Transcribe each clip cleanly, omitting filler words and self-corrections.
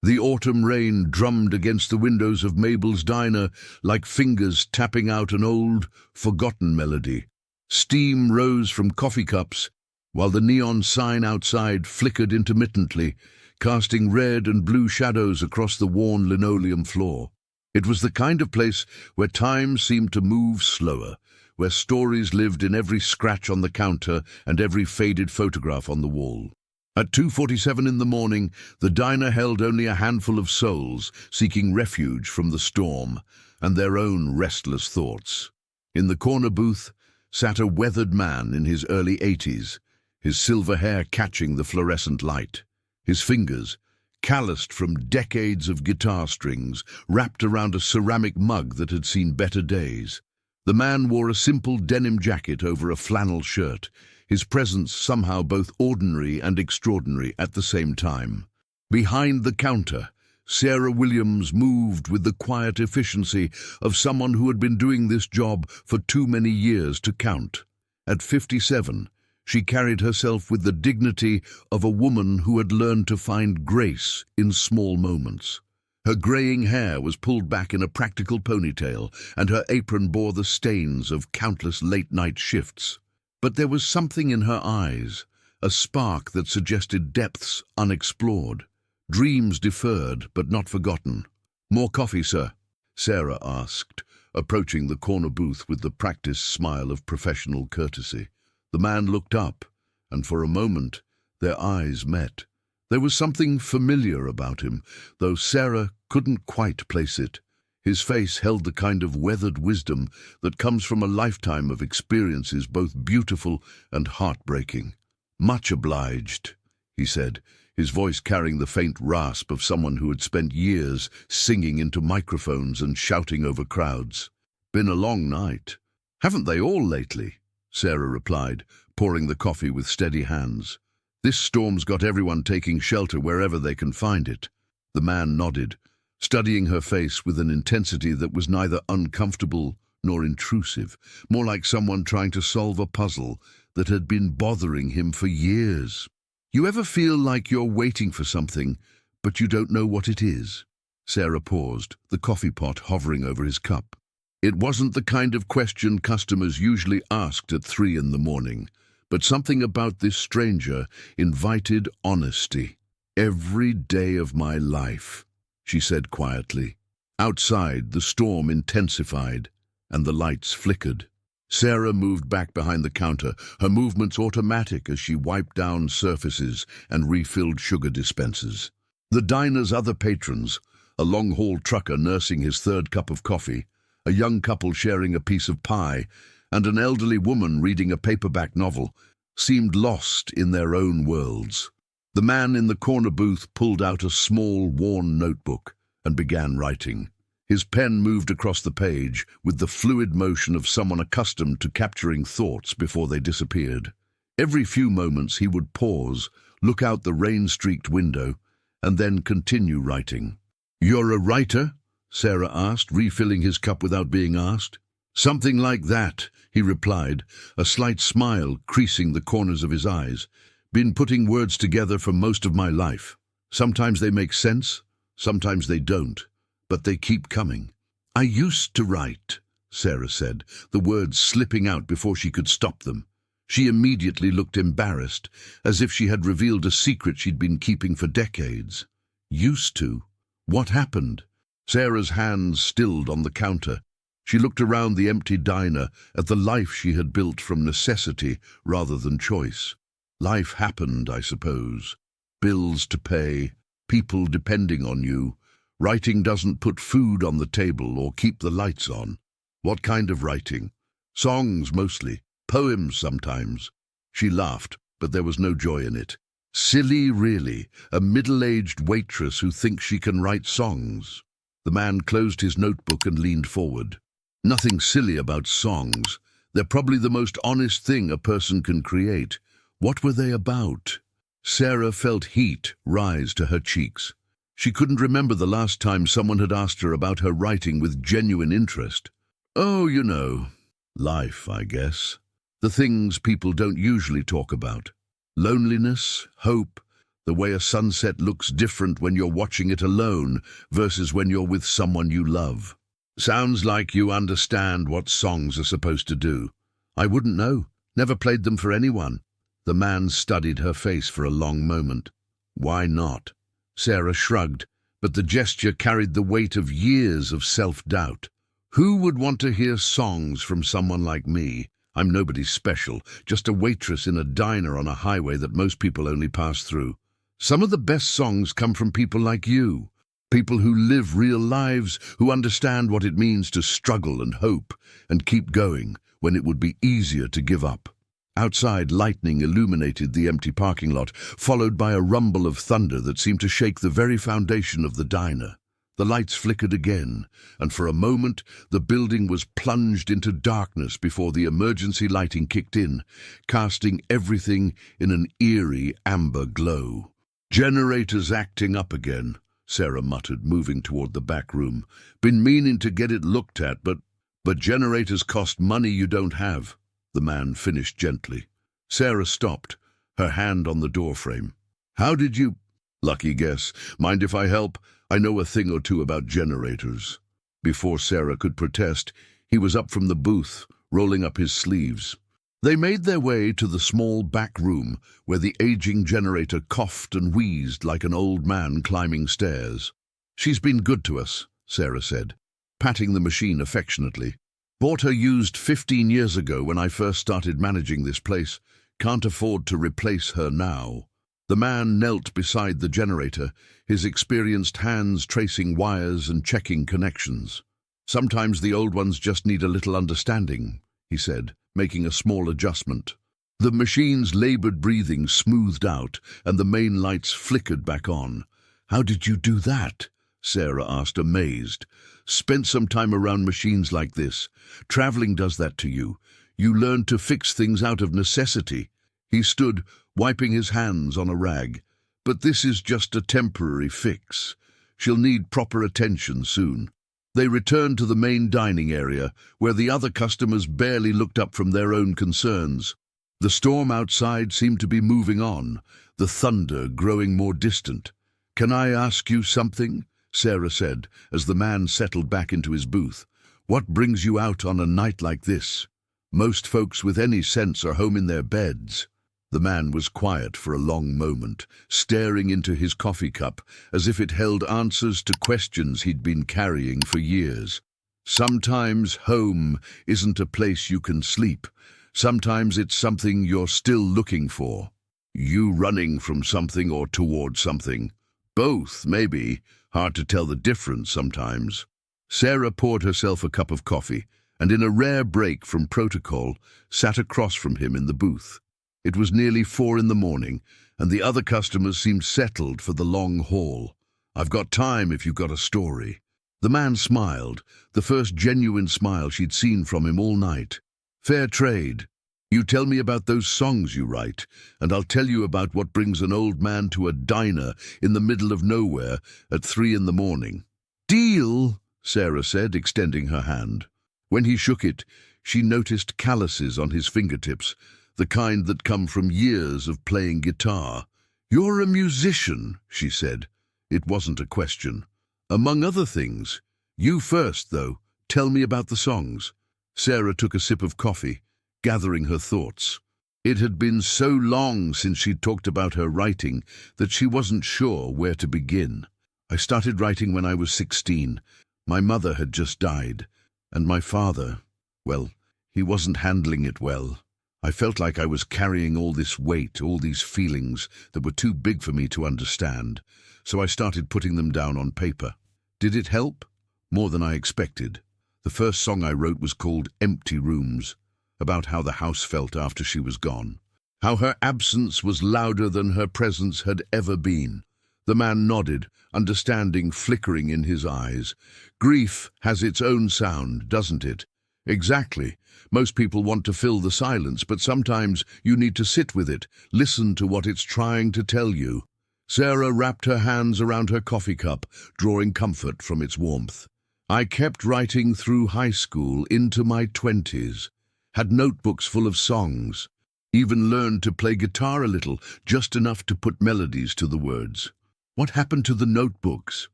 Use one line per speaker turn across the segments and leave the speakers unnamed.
The autumn rain drummed against the windows of Mabel's diner like fingers tapping out an old, forgotten melody. Steam rose from coffee cups, while the neon sign outside flickered intermittently, casting red and blue shadows across the worn linoleum floor. It was the kind of place where time seemed to move slower, where stories lived in every scratch on the counter and every faded photograph on the wall. At 2:47 in the morning, the diner held only a handful of souls seeking refuge from the storm and their own restless thoughts. In the corner booth sat a weathered man in his early 80s, his silver hair catching the fluorescent light. His fingers, calloused from decades of guitar strings, wrapped around a ceramic mug that had seen better days. The man wore a simple denim jacket over a flannel shirt, his presence somehow both ordinary and extraordinary at the same time. Behind the counter, Sarah Williams moved with the quiet efficiency of someone who had been doing this job for too many years to count. At 57, she carried herself with the dignity of a woman who had learned to find grace in small moments. Her graying hair was pulled back in a practical ponytail, and her apron bore the stains of countless late-night shifts. But there was something in her eyes, a spark that suggested depths unexplored, dreams deferred but not forgotten. "More coffee, sir?" Sarah asked, approaching the corner booth with the practiced smile of professional courtesy. The man looked up, and for a moment their eyes met. There was something familiar about him, though Sarah couldn't quite place it. His face held the kind of weathered wisdom that comes from a lifetime of experiences both beautiful and heartbreaking. "Much obliged," he said, his voice carrying the faint rasp of someone who had spent years singing into microphones and shouting over crowds. "Been a long night." "Haven't they all lately?" Sarah replied, pouring the coffee with steady hands. "This storm's got everyone taking shelter wherever they can find it." The man nodded, studying her face with an intensity that was neither uncomfortable nor intrusive, more like someone trying to solve a puzzle that had been bothering him for years. "You ever feel like you're waiting for something, but you don't know what it is?" Sarah paused, the coffee pot hovering over his cup. It wasn't the kind of question customers usually asked at 3 in the morning, but something about this stranger invited honesty. "Every day of my life," she said quietly. Outside, the storm intensified, and the lights flickered. Sarah moved back behind the counter, her movements automatic as she wiped down surfaces and refilled sugar dispensers. The diner's other patrons, a long-haul trucker nursing his third cup of coffee, a young couple sharing a piece of pie, and an elderly woman reading a paperback novel, seemed lost in their own worlds. The man in the corner booth pulled out a small, worn notebook and began writing. His pen moved across the page with the fluid motion of someone accustomed to capturing thoughts before they disappeared. Every few moments he would pause, look out the rain-streaked window, and then continue writing. "You're a writer?" Sarah asked, refilling his cup without being asked. "Something like that," he replied, a slight smile creasing the corners of his eyes. "Been putting words together for most of my life. Sometimes they make sense, sometimes they don't, but they keep coming." "I used to write," Sarah said, the words slipping out before she could stop them. She immediately looked embarrassed, as if she had revealed a secret she'd been keeping for decades. "Used to? What happened?" Sarah's hands stilled on the counter. She looked around the empty diner at the life she had built from necessity rather than choice. Life happened, I suppose. Bills to pay, people depending on you. Writing doesn't put food on the table or keep the lights on. What kind of writing? Songs mostly, poems sometimes. She laughed, but there was no joy in it. Silly, really, a middle-aged waitress who thinks she can write songs. The man closed his notebook and leaned forward. "Nothing silly about songs. They're probably the most honest thing a person can create. What were they about?" Sarah felt heat rise to her cheeks. She couldn't remember the last time someone had asked her about her writing with genuine interest. "Oh, you know, life, I guess. The things people don't usually talk about. Loneliness, hope, The way a sunset looks different when you're watching it alone versus when you're with someone you love. Sounds like you understand what songs are supposed to do. I wouldn't know. Never played them for anyone. The man studied her face for a long moment. Why not? Sarah shrugged, but the gesture carried the weight of years of self-doubt. Who would want to hear songs from someone like me? I'm nobody special, just a waitress in a diner on a highway that most people only pass through. Some of the best songs come from people like you. People who live real lives, who understand what it means to struggle and hope and keep going when it would be easier to give up. Outside, lightning illuminated the empty parking lot, followed by a rumble of thunder that seemed to shake the very foundation of the diner. The lights flickered again, and for a moment the building was plunged into darkness before the emergency lighting kicked in, casting everything in an eerie amber glow. "Generator's acting up again," Sarah muttered, moving toward the back room. "Been meaning to get it looked at, but generators cost money you don't have," the man finished gently. Sarah stopped, her hand on the doorframe. "How did you—" "Lucky guess. Mind if I help? I know a thing or two about generators." Before Sarah could protest, he was up from the booth, rolling up his sleeves. They made their way to the small back room, where the aging generator coughed and wheezed like an old man climbing stairs. "She's been good to us," Sarah said, patting the machine affectionately. "Bought her used 15 years ago when I first started managing this place. Can't afford to replace her now." The man knelt beside the generator, his experienced hands tracing wires and checking connections. "Sometimes the old ones just need a little understanding," he said, making a small adjustment. The machine's labored breathing smoothed out, and the main lights flickered back on. "How did you do that?" Sarah asked, amazed. "Spent some time around machines like this. Traveling does that to you. You learn to fix things out of necessity." He stood, wiping his hands on a rag. "But this is just a temporary fix. She'll need proper attention soon." They returned to the main dining area, where the other customers barely looked up from their own concerns. The storm outside seemed to be moving on, the thunder growing more distant. "Can I ask you something?" Sarah said, as the man settled back into his booth. "What brings you out on a night like this? Most folks with any sense are home in their beds." The man was quiet for a long moment, staring into his coffee cup as if it held answers to questions he'd been carrying for years. "Sometimes home isn't a place you can sleep. Sometimes it's something you're still looking for. You running from something or toward something. Both, maybe. Hard to tell the difference sometimes." Sarah poured herself a cup of coffee, and in a rare break from protocol, sat across from him in the booth. It was nearly 4 in the morning, and the other customers seemed settled for the long haul. "I've got time if you've got a story." The man smiled, the first genuine smile she'd seen from him all night. "Fair trade. You tell me about those songs you write, and I'll tell you about what brings an old man to a diner in the middle of nowhere at 3 in the morning." "Deal," Sarah said, extending her hand. When he shook it, she noticed calluses on his fingertips, the kind that come from years of playing guitar. "You're a musician," she said. It wasn't a question. "Among other things. You first, though. Tell me about the songs." Sarah took a sip of coffee, gathering her thoughts. It had been so long since she'd talked about her writing that she wasn't sure where to begin. "I started writing when I was 16. My mother had just died, and my father, well, he wasn't handling it well. I felt like I was carrying all this weight, all these feelings that were too big for me to understand, so I started putting them down on paper. Did it help? More than I expected. The first song I wrote was called Empty Rooms, about how the house felt after she was gone, how her absence was louder than her presence had ever been." The man nodded, understanding flickering in his eyes. "Grief has its own sound, doesn't it?" "Exactly. Most people want to fill the silence, but sometimes you need to sit with it, listen to what it's trying to tell you." Sarah wrapped her hands around her coffee cup, drawing comfort from its warmth. "I kept writing through high school into my 20s. Had notebooks full of songs. Even learned to play guitar a little, just enough to put melodies to the words. What happened to the notebooks?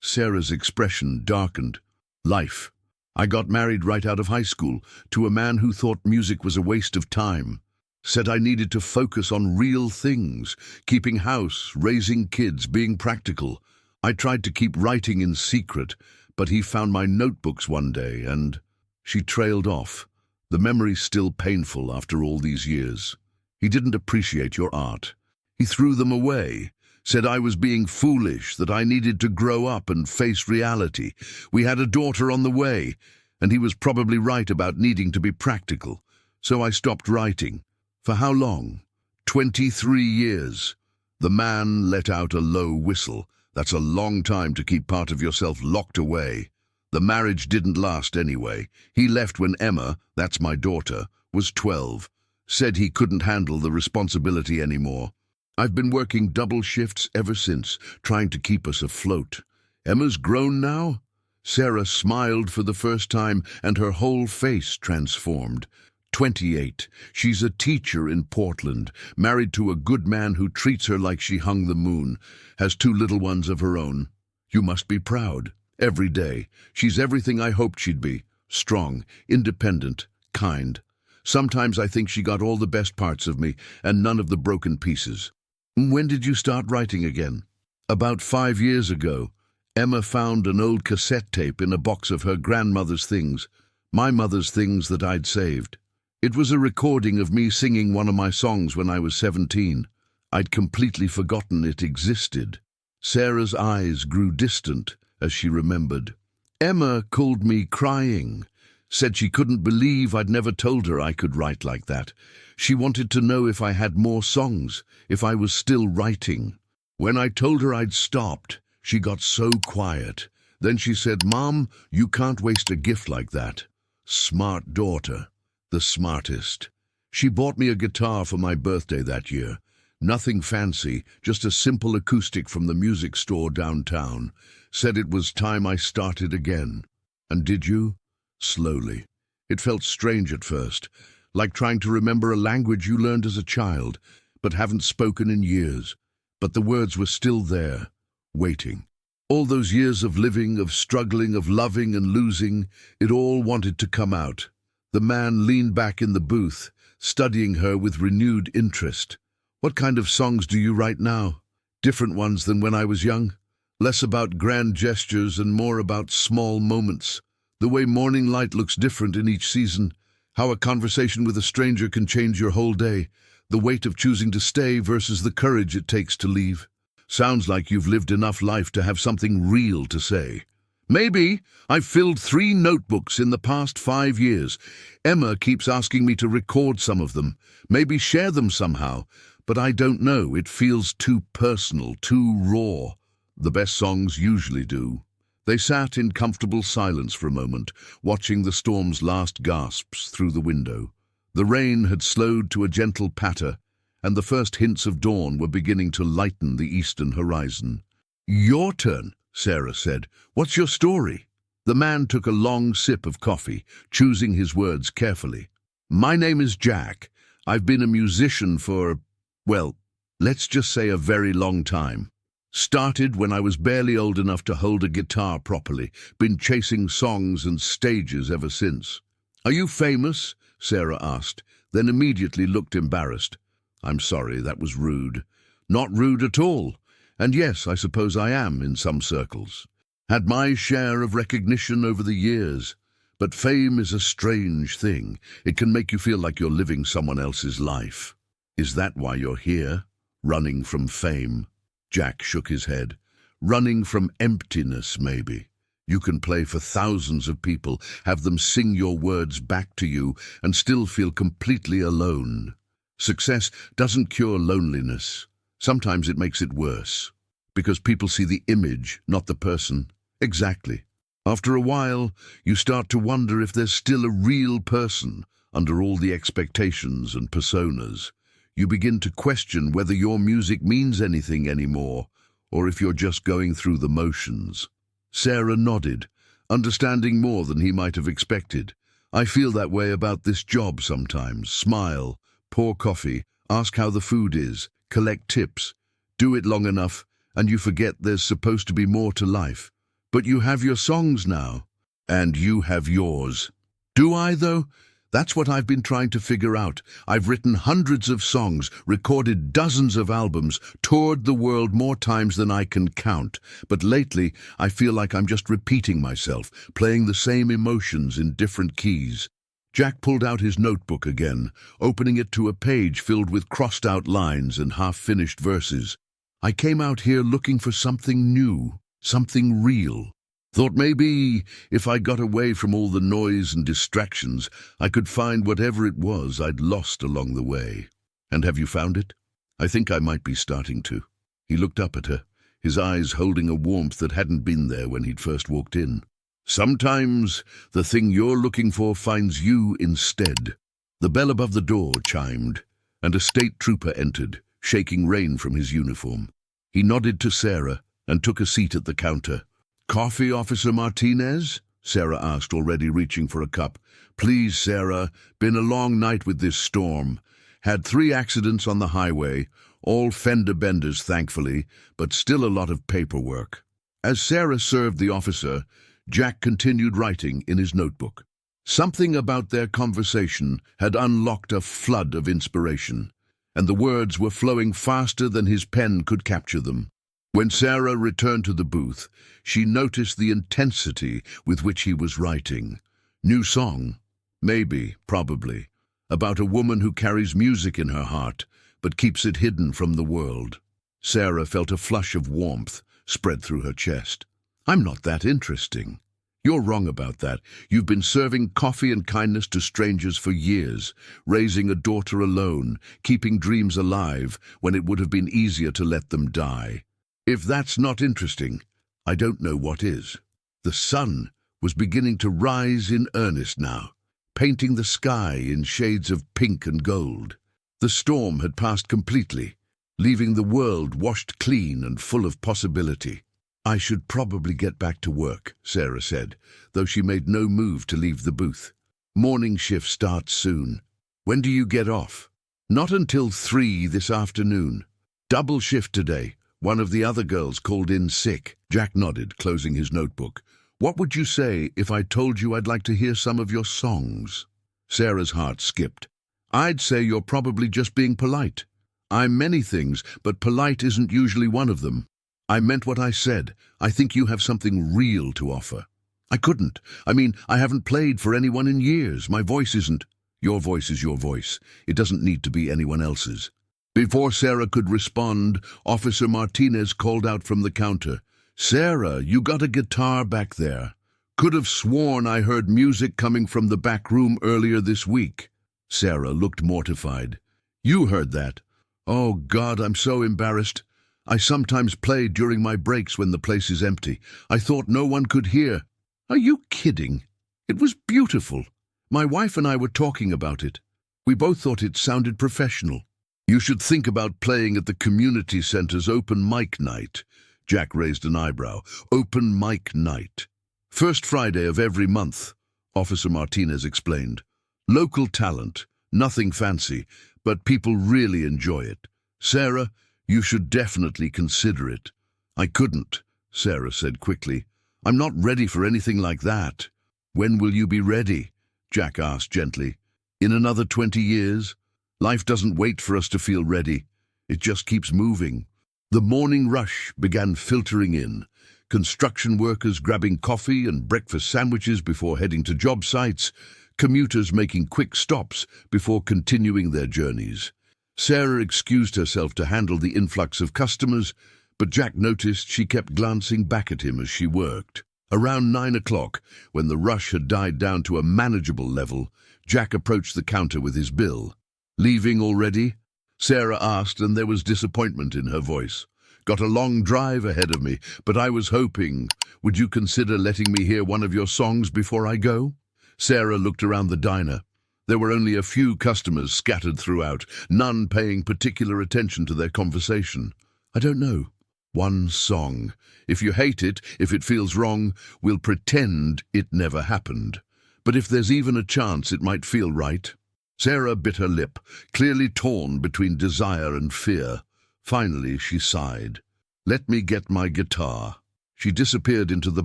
Sarah's expression darkened. Life. I got married right out of high school to a man who thought music was a waste of time. Said I needed to focus on real things, keeping house, raising kids, being practical. I tried to keep writing in secret, but he found my notebooks one day and she trailed off. The memory's still painful after all these years. He didn't appreciate your art. He threw them away, said I was being foolish, that I needed to grow up and face reality. We had a daughter on the way, and he was probably right about needing to be practical. So I stopped writing. For how long? 23 years. The man let out a low whistle. That's a long time to keep part of yourself locked away. The marriage didn't last anyway. He left when Emma, that's my daughter, was 12. Said he couldn't handle the responsibility anymore. I've been working double shifts ever since, trying to keep us afloat. Emma's grown now? Sarah smiled for the first time, and her whole face transformed. 28. She's a teacher in Portland, married to a good man who treats her like she hung the moon, has 2 little ones of her own. You must be proud. Every day. She's everything I hoped she'd be. Strong, independent, kind. Sometimes I think she got all the best parts of me and none of the broken pieces. When did you start writing again? About 5 years ago. Emma found an old cassette tape in a box of her grandmother's things, my mother's things that I'd saved. It was a recording of me singing one of my songs when I was 17. I'd completely forgotten it existed. Sarah's eyes grew distant as she remembered. Emma called me crying, said she couldn't believe I'd never told her I could write like that. She wanted to know if I had more songs, if I was still writing. When I told her I'd stopped, she got so quiet. Then she said, "Mom, you can't waste a gift like that." Smart daughter, the smartest. She bought me a guitar for my birthday that year. Nothing fancy, just a simple acoustic from the music store downtown. Said it was time I started again. And did you? Slowly. It felt strange at first, like trying to remember a language you learned as a child, but haven't spoken in years. But the words were still there, waiting. All those years of living, of struggling, of loving and losing, it all wanted to come out. The man leaned back in the booth, studying her with renewed interest. What kind of songs do you write now? Different ones than when I was young? Less about grand gestures and more about small moments. The way morning light looks different in each season. How a conversation with a stranger can change your whole day. The weight of choosing to stay versus the courage it takes to leave. Sounds like you've lived enough life to have something real to say. Maybe. I've filled 3 notebooks in the past 5 years. Emma keeps asking me to record some of them. Maybe share them somehow. But I don't know. It feels too personal, too raw. The best songs usually do. They sat in comfortable silence for a moment, watching the storm's last gasps through the window. The rain had slowed to a gentle patter, and the first hints of dawn were beginning to lighten the eastern horizon. "Your turn," Sarah said. "What's your story?" The man took a long sip of coffee, choosing his words carefully. "My name is Jack. I've been a musician for, well, let's just say a very long time. Started when I was barely old enough to hold a guitar properly. Been chasing songs and stages ever since." "Are you famous?" Sarah asked, then immediately looked embarrassed. "I'm sorry, that was rude." "Not rude at all. And yes, I suppose I am in some circles. Had my share of recognition over the years. But fame is a strange thing. It can make you feel like you're living someone else's life." "Is that why you're here? Running from fame?" Jack shook his head. "Running from emptiness, maybe. You can play for thousands of people, have them sing your words back to you, and still feel completely alone. Success doesn't cure loneliness. Sometimes it makes it worse. Because people see the image, not the person." "Exactly. After a while, you start to wonder if there's still a real person under all the expectations and personas. You begin to question whether your music means anything anymore, or if you're just going through the motions." Sarah nodded, understanding more than he might have expected. "I feel that way about this job sometimes. Smile, pour coffee, ask how the food is, collect tips. Do it long enough, and you forget there's supposed to be more to life. But you have your songs now, and you have yours. Do I, though? That's what I've been trying to figure out. I've written hundreds of songs, recorded dozens of albums, toured the world more times than I can count. But lately, I feel like I'm just repeating myself, playing the same emotions in different keys. Jack pulled out his notebook again, opening it to a page filled with crossed-out lines and half-finished verses. I came out here looking for something new, something real. Thought maybe if I got away from all the noise and distractions, I could find whatever it was I'd lost along the way. And have you found it? I think I might be starting to. He looked up at her, his eyes holding a warmth that hadn't been there when he'd first walked in. Sometimes the thing you're looking for finds you instead. The bell above the door chimed, and a state trooper entered, shaking rain from his uniform. He nodded to Sarah and took a seat at the counter. "Coffee, Officer Martinez?" Sarah asked, already reaching for a cup. "Please, Sarah. Been a long night with this storm. Had 3 accidents on the highway, all fender benders, thankfully, but still a lot of paperwork." As Sarah served the officer, Jack continued writing in his notebook. Something about their conversation had unlocked a flood of inspiration, and the words were flowing faster than his pen could capture them. When Sarah returned to the booth, she noticed the intensity with which he was writing. New song? Maybe, probably. About a woman who carries music in her heart, but keeps it hidden from the world. Sarah felt a flush of warmth spread through her chest. "I'm not that interesting." "You're wrong about that. You've been serving coffee and kindness to strangers for years, raising a daughter alone, keeping dreams alive when it would have been easier to let them die. If that's not interesting, I don't know what is." The sun was beginning to rise in earnest now, painting the sky in shades of pink and gold. The storm had passed completely, leaving the world washed clean and full of possibility. "I should probably get back to work," Sarah said, though she made no move to leave the booth. "Morning shift starts soon." "When do you get off?" "Not until 3 this afternoon. Double shift today. One of the other girls called in sick." Jack nodded, closing his notebook. "What would you say if I told you I'd like to hear some of your songs?" Sarah's heart skipped. "I'd say you're probably just being polite. I'm many things, but polite isn't usually one of them. I meant what I said. I think you have something real to offer." "I couldn't. I haven't played for anyone in years. My voice isn't—" "Your voice is your voice. It doesn't need to be anyone else's." Before Sarah could respond, Officer Martinez called out from the counter, "Sarah, you got a guitar back there. Could have sworn I heard music coming from the back room earlier this week." Sarah looked mortified. "You heard that? Oh, God, I'm so embarrassed. I sometimes play during my breaks when the place is empty. I thought no one could hear." "Are you kidding? It was beautiful. My wife and I were talking about it. We both thought it sounded professional." "You should think about playing at the community center's open mic night." Jack raised an eyebrow. "Open mic night. First Friday of every month," Officer Martinez explained. "Local talent, nothing fancy, but people really enjoy it. Sarah, you should definitely consider it." "I couldn't," Sarah said quickly. "I'm not ready for anything like that." "When will you be ready?" Jack asked gently. "In another 20 years? Life doesn't wait for us to feel ready. It just keeps moving." The morning rush began filtering in. Construction workers grabbing coffee and breakfast sandwiches before heading to job sites, commuters making quick stops before continuing their journeys. Sarah excused herself to handle the influx of customers, but Jack noticed she kept glancing back at him as she worked. Around 9 o'clock, when the rush had died down to a manageable level, Jack approached the counter with his bill. "Leaving already?" Sarah asked, and there was disappointment in her voice. "Got a long drive ahead of me, but I was hoping. Would you consider letting me hear one of your songs before I go?" Sarah looked around the diner. There were only a few customers scattered throughout, none paying particular attention to their conversation. "I don't know. One song. If you hate it, if it feels wrong, we'll pretend it never happened. But if there's even a chance it might feel right." Sarah bit her lip, clearly torn between desire and fear. Finally, she sighed. "Let me get my guitar." She disappeared into the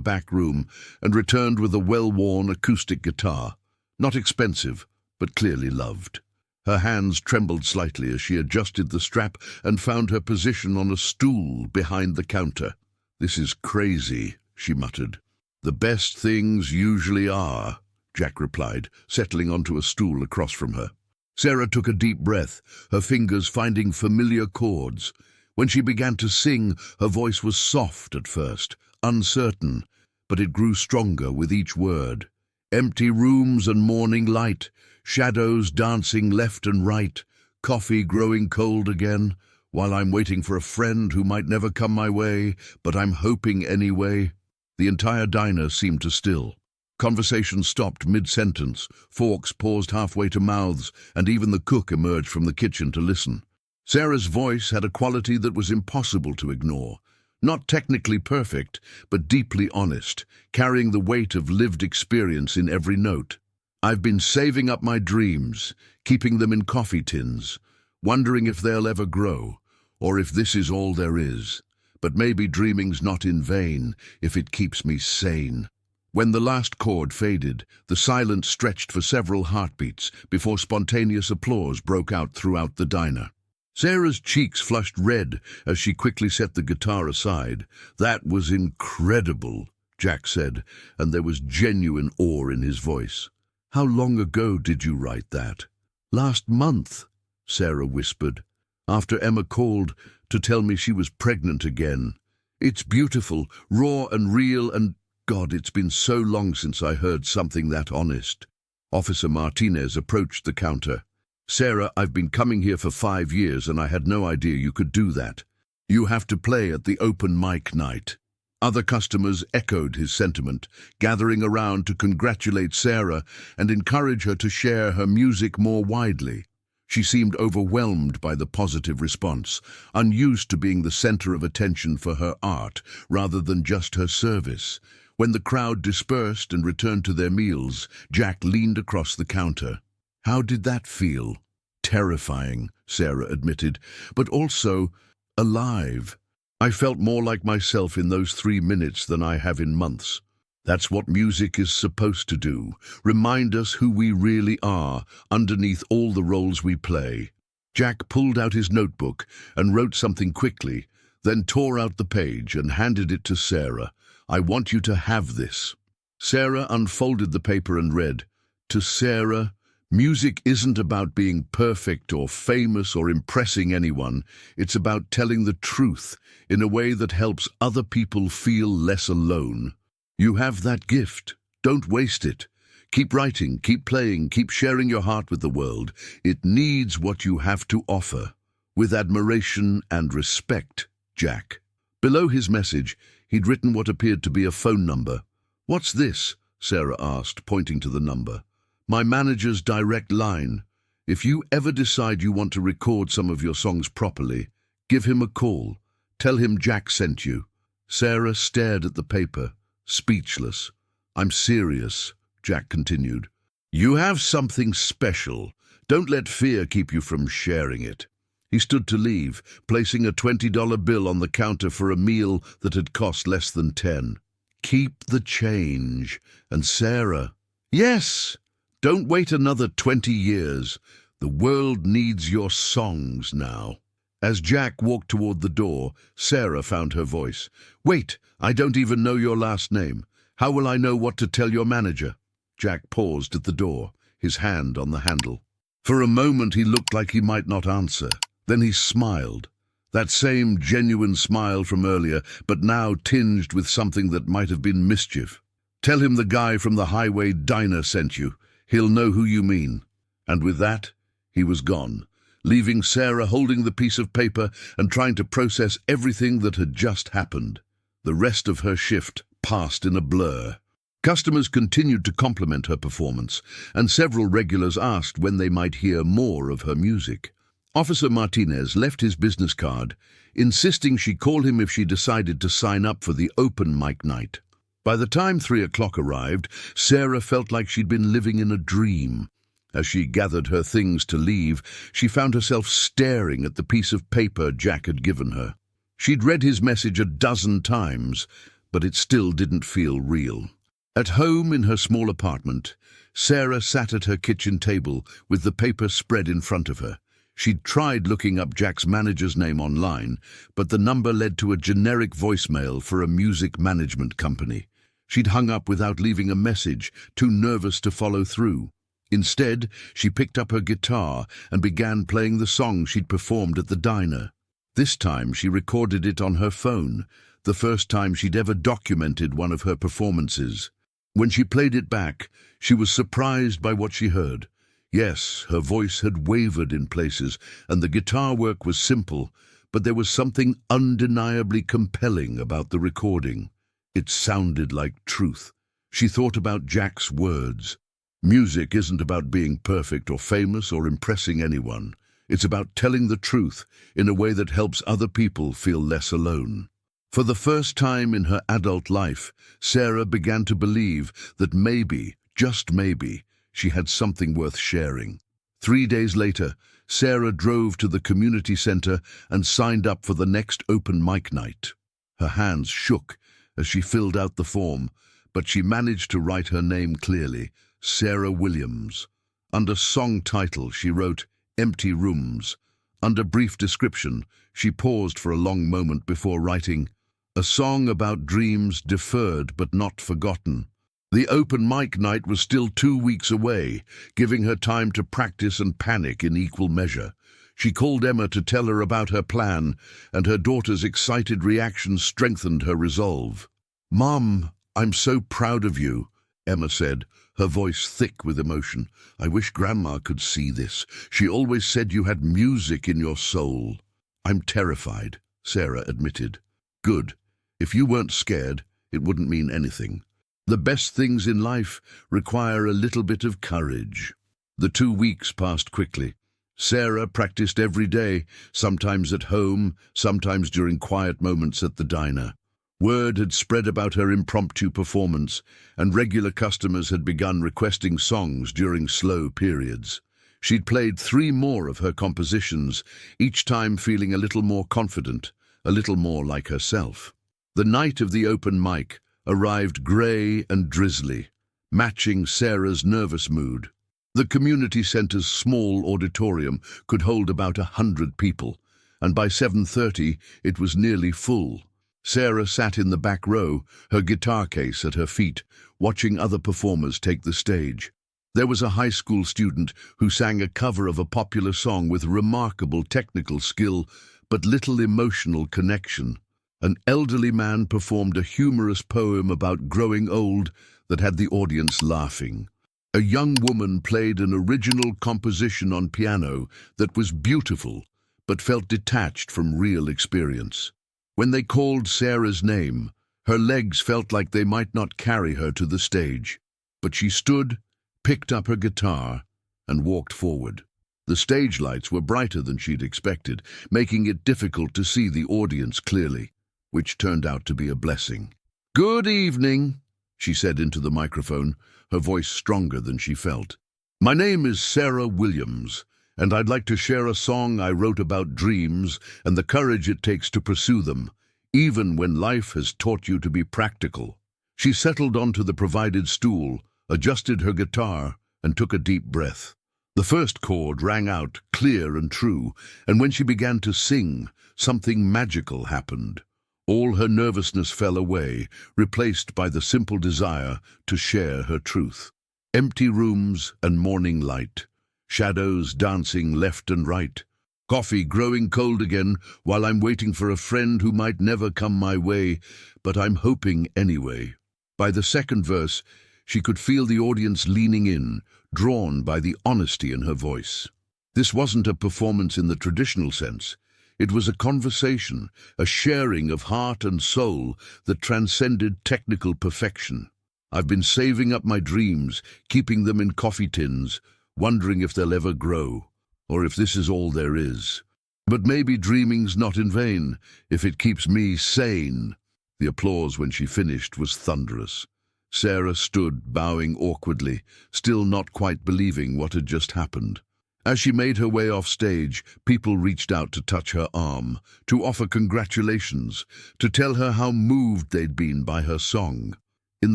back room and returned with a well-worn acoustic guitar. Not expensive, but clearly loved. Her hands trembled slightly as she adjusted the strap and found her position on a stool behind the counter. "This is crazy," she muttered. "The best things usually are," Jack replied, settling onto a stool across from her. Sarah took a deep breath, her fingers finding familiar chords. When she began to sing, her voice was soft at first, uncertain, but it grew stronger with each word. Empty rooms and morning light, shadows dancing left and right, coffee growing cold again, while I'm waiting for a friend who might never come my way, but I'm hoping anyway. The entire diner seemed to still. Conversation stopped mid-sentence, forks paused halfway to mouths, and even the cook emerged from the kitchen to listen. Sarah's voice had a quality that was impossible to ignore. Not technically perfect, but deeply honest, carrying the weight of lived experience in every note. "I've been saving up my dreams, keeping them in coffee tins, wondering if they'll ever grow, or if this is all there is. But maybe dreaming's not in vain, if it keeps me sane." When the last chord faded, the silence stretched for several heartbeats before spontaneous applause broke out throughout the diner. Sarah's cheeks flushed red as she quickly set the guitar aside. "That was incredible," Jack said, and there was genuine awe in his voice. "How long ago did you write that?" "Last month," Sarah whispered, "after Emma called to tell me she was pregnant again. It's beautiful, raw and real, and God, it's been so long since I heard something that honest." Officer Martinez approached the counter. "Sarah, I've been coming here for 5 years and I had no idea you could do that. You have to play at the open mic night." Other customers echoed his sentiment, gathering around to congratulate Sarah and encourage her to share her music more widely. She seemed overwhelmed by the positive response, unused to being the center of attention for her art rather than just her service. When the crowd dispersed and returned to their meals, Jack leaned across the counter. "How did that feel?" "Terrifying," Sarah admitted, "but also alive. I felt more like myself in those 3 minutes than I have in months. That's what music is supposed to do, remind us who we really are, underneath all the roles we play." Jack pulled out his notebook and wrote something quickly, then tore out the page and handed it to Sarah. "I want you to have this." Sarah unfolded the paper and read, "To Sarah, music isn't about being perfect or famous or impressing anyone. It's about telling the truth in a way that helps other people feel less alone. You have that gift. Don't waste it. Keep writing, keep playing, keep sharing your heart with the world. It needs what you have to offer. With admiration and respect, Jack." Below his message, he'd written what appeared to be a phone number. "What's this?" Sarah asked, pointing to the number. "My manager's direct line. If you ever decide you want to record some of your songs properly, give him a call. Tell him Jack sent you." Sarah stared at the paper, speechless. "I'm serious," Jack continued. "You have something special. Don't let fear keep you from sharing it." He stood to leave, placing a $20 bill on the counter for a meal that had cost less than 10. "Keep the change." And Sarah, "Yes! Don't wait another 20 years. The world needs your songs now." As Jack walked toward the door, Sarah found her voice. "Wait, I don't even know your last name. How will I know what to tell your manager?" Jack paused at the door, his hand on the handle. For a moment he looked like he might not answer. Then he smiled. That same genuine smile from earlier, but now tinged with something that might have been mischief. "Tell him the guy from the highway diner sent you. He'll know who you mean." And with that, he was gone, leaving Sarah holding the piece of paper and trying to process everything that had just happened. The rest of her shift passed in a blur. Customers continued to compliment her performance, and several regulars asked when they might hear more of her music. Officer Martinez left his business card, insisting she call him if she decided to sign up for the open mic night. By the time 3 o'clock arrived, Sarah felt like she'd been living in a dream. As she gathered her things to leave, she found herself staring at the piece of paper Jack had given her. She'd read his message a dozen times, but it still didn't feel real. At home in her small apartment, Sarah sat at her kitchen table with the paper spread in front of her. She'd tried looking up Jack's manager's name online, but the number led to a generic voicemail for a music management company. She'd hung up without leaving a message, too nervous to follow through. Instead, she picked up her guitar and began playing the song she'd performed at the diner. This time she recorded it on her phone, the first time she'd ever documented one of her performances. When she played it back, she was surprised by what she heard. Yes, her voice had wavered in places, and the guitar work was simple, but there was something undeniably compelling about the recording. It sounded like truth. She thought about Jack's words. Music isn't about being perfect or famous or impressing anyone. It's about telling the truth in a way that helps other people feel less alone. For the first time in her adult life, Sarah began to believe that maybe, just maybe, she had something worth sharing. 3 days later, Sarah drove to the community center and signed up for the next open mic night. Her hands shook as she filled out the form, but she managed to write her name clearly, Sarah Williams. Under song title, she wrote, "Empty Rooms." Under brief description, she paused for a long moment before writing, "A song about dreams deferred but not forgotten." The open mic night was still 2 weeks away, giving her time to practice and panic in equal measure. She called Emma to tell her about her plan, and her daughter's excited reaction strengthened her resolve. "Mom, I'm so proud of you," Emma said, her voice thick with emotion. "I wish Grandma could see this. She always said you had music in your soul." "I'm terrified," Sarah admitted. "Good. If you weren't scared, it wouldn't mean anything. The best things in life require a little bit of courage." The 2 weeks passed quickly. Sarah practiced every day, sometimes at home, sometimes during quiet moments at the diner. Word had spread about her impromptu performance, and regular customers had begun requesting songs during slow periods. She'd played 3 more of her compositions, each time feeling a little more confident, a little more like herself. The night of the open mic arrived grey and drizzly, matching Sarah's nervous mood. The community center's small auditorium could hold about 100 people, and by 7:30 it was nearly full. Sarah sat in the back row, her guitar case at her feet, watching other performers take the stage. There was a high school student who sang a cover of a popular song with remarkable technical skill, but little emotional connection. An elderly man performed a humorous poem about growing old that had the audience laughing. A young woman played an original composition on piano that was beautiful, but felt detached from real experience. When they called Sarah's name, her legs felt like they might not carry her to the stage. But she stood, picked up her guitar, and walked forward. The stage lights were brighter than she'd expected, making it difficult to see the audience clearly, which turned out to be a blessing. "Good evening," she said into the microphone, her voice stronger than she felt. "My name is Sarah Williams, and I'd like to share a song I wrote about dreams and the courage it takes to pursue them, even when life has taught you to be practical." She settled onto the provided stool, adjusted her guitar, and took a deep breath. The first chord rang out, clear and true, and when she began to sing, something magical happened. All her nervousness fell away, replaced by the simple desire to share her truth. Empty rooms and morning light, shadows dancing left and right, coffee growing cold again while I'm waiting for a friend who might never come my way, but I'm hoping anyway. By the second verse, she could feel the audience leaning in, drawn by the honesty in her voice. This wasn't a performance in the traditional sense. It was a conversation, a sharing of heart and soul that transcended technical perfection. "I've been saving up my dreams, keeping them in coffee tins, wondering if they'll ever grow, or if this is all there is. But maybe dreaming's not in vain, if it keeps me sane." The applause when she finished was thunderous. Sarah stood, bowing awkwardly, still not quite believing what had just happened. As she made her way off stage, people reached out to touch her arm, to offer congratulations, to tell her how moved they'd been by her song. In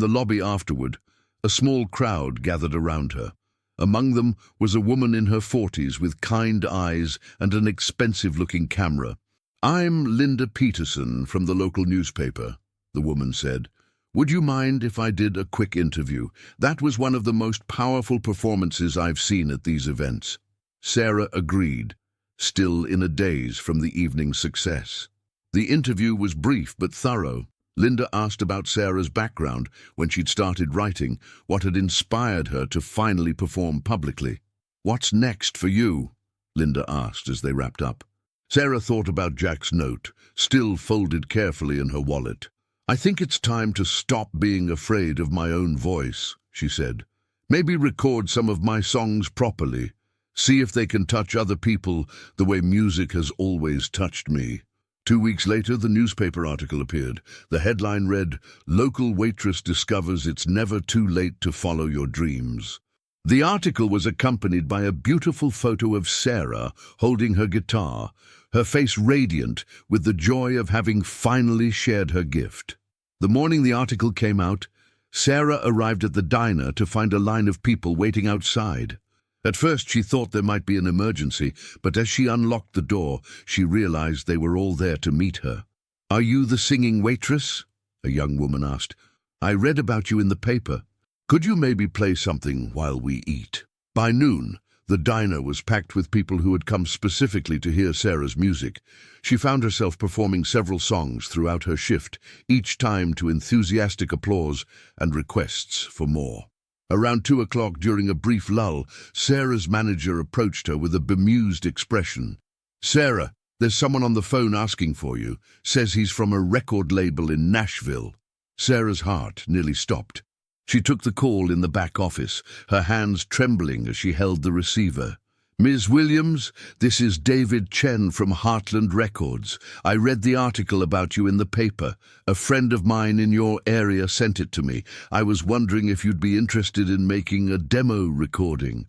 the lobby afterward, a small crowd gathered around her. Among them was a woman in her 40s with kind eyes and an expensive-looking camera. "I'm Linda Peterson from the local newspaper," the woman said. "Would you mind if I did a quick interview? That was one of the most powerful performances I've seen at these events." Sarah agreed, still in a daze from the evening's success. The interview was brief but thorough. Linda asked about Sarah's background when she'd started writing, what had inspired her to finally perform publicly. "What's next for you?" Linda asked as they wrapped up. Sarah thought about Jack's note, still folded carefully in her wallet. "I think it's time to stop being afraid of my own voice," she said. "Maybe record some of my songs properly. See if they can touch other people the way music has always touched me." 2 weeks later, the newspaper article appeared. The headline read, "Local waitress discovers it's never too late to follow your dreams." The article was accompanied by a beautiful photo of Sarah holding her guitar, her face radiant with the joy of having finally shared her gift. The morning the article came out, Sarah arrived at the diner to find a line of people waiting outside. At first she thought there might be an emergency, but as she unlocked the door, she realized they were all there to meet her. "Are you the singing waitress?" a young woman asked. "I read about you in the paper. Could you maybe play something while we eat?" By noon, the diner was packed with people who had come specifically to hear Sarah's music. She found herself performing several songs throughout her shift, each time to enthusiastic applause and requests for more. Around 2 o'clock, during a brief lull, Sarah's manager approached her with a bemused expression. "Sarah, there's someone on the phone asking for you. Says he's from a record label in Nashville." Sarah's heart nearly stopped. She took the call in the back office, her hands trembling as she held the receiver. "Ms. Williams, this is David Chen from Heartland Records. I read the article about you in the paper. A friend of mine in your area sent it to me. I was wondering if you'd be interested in making a demo recording."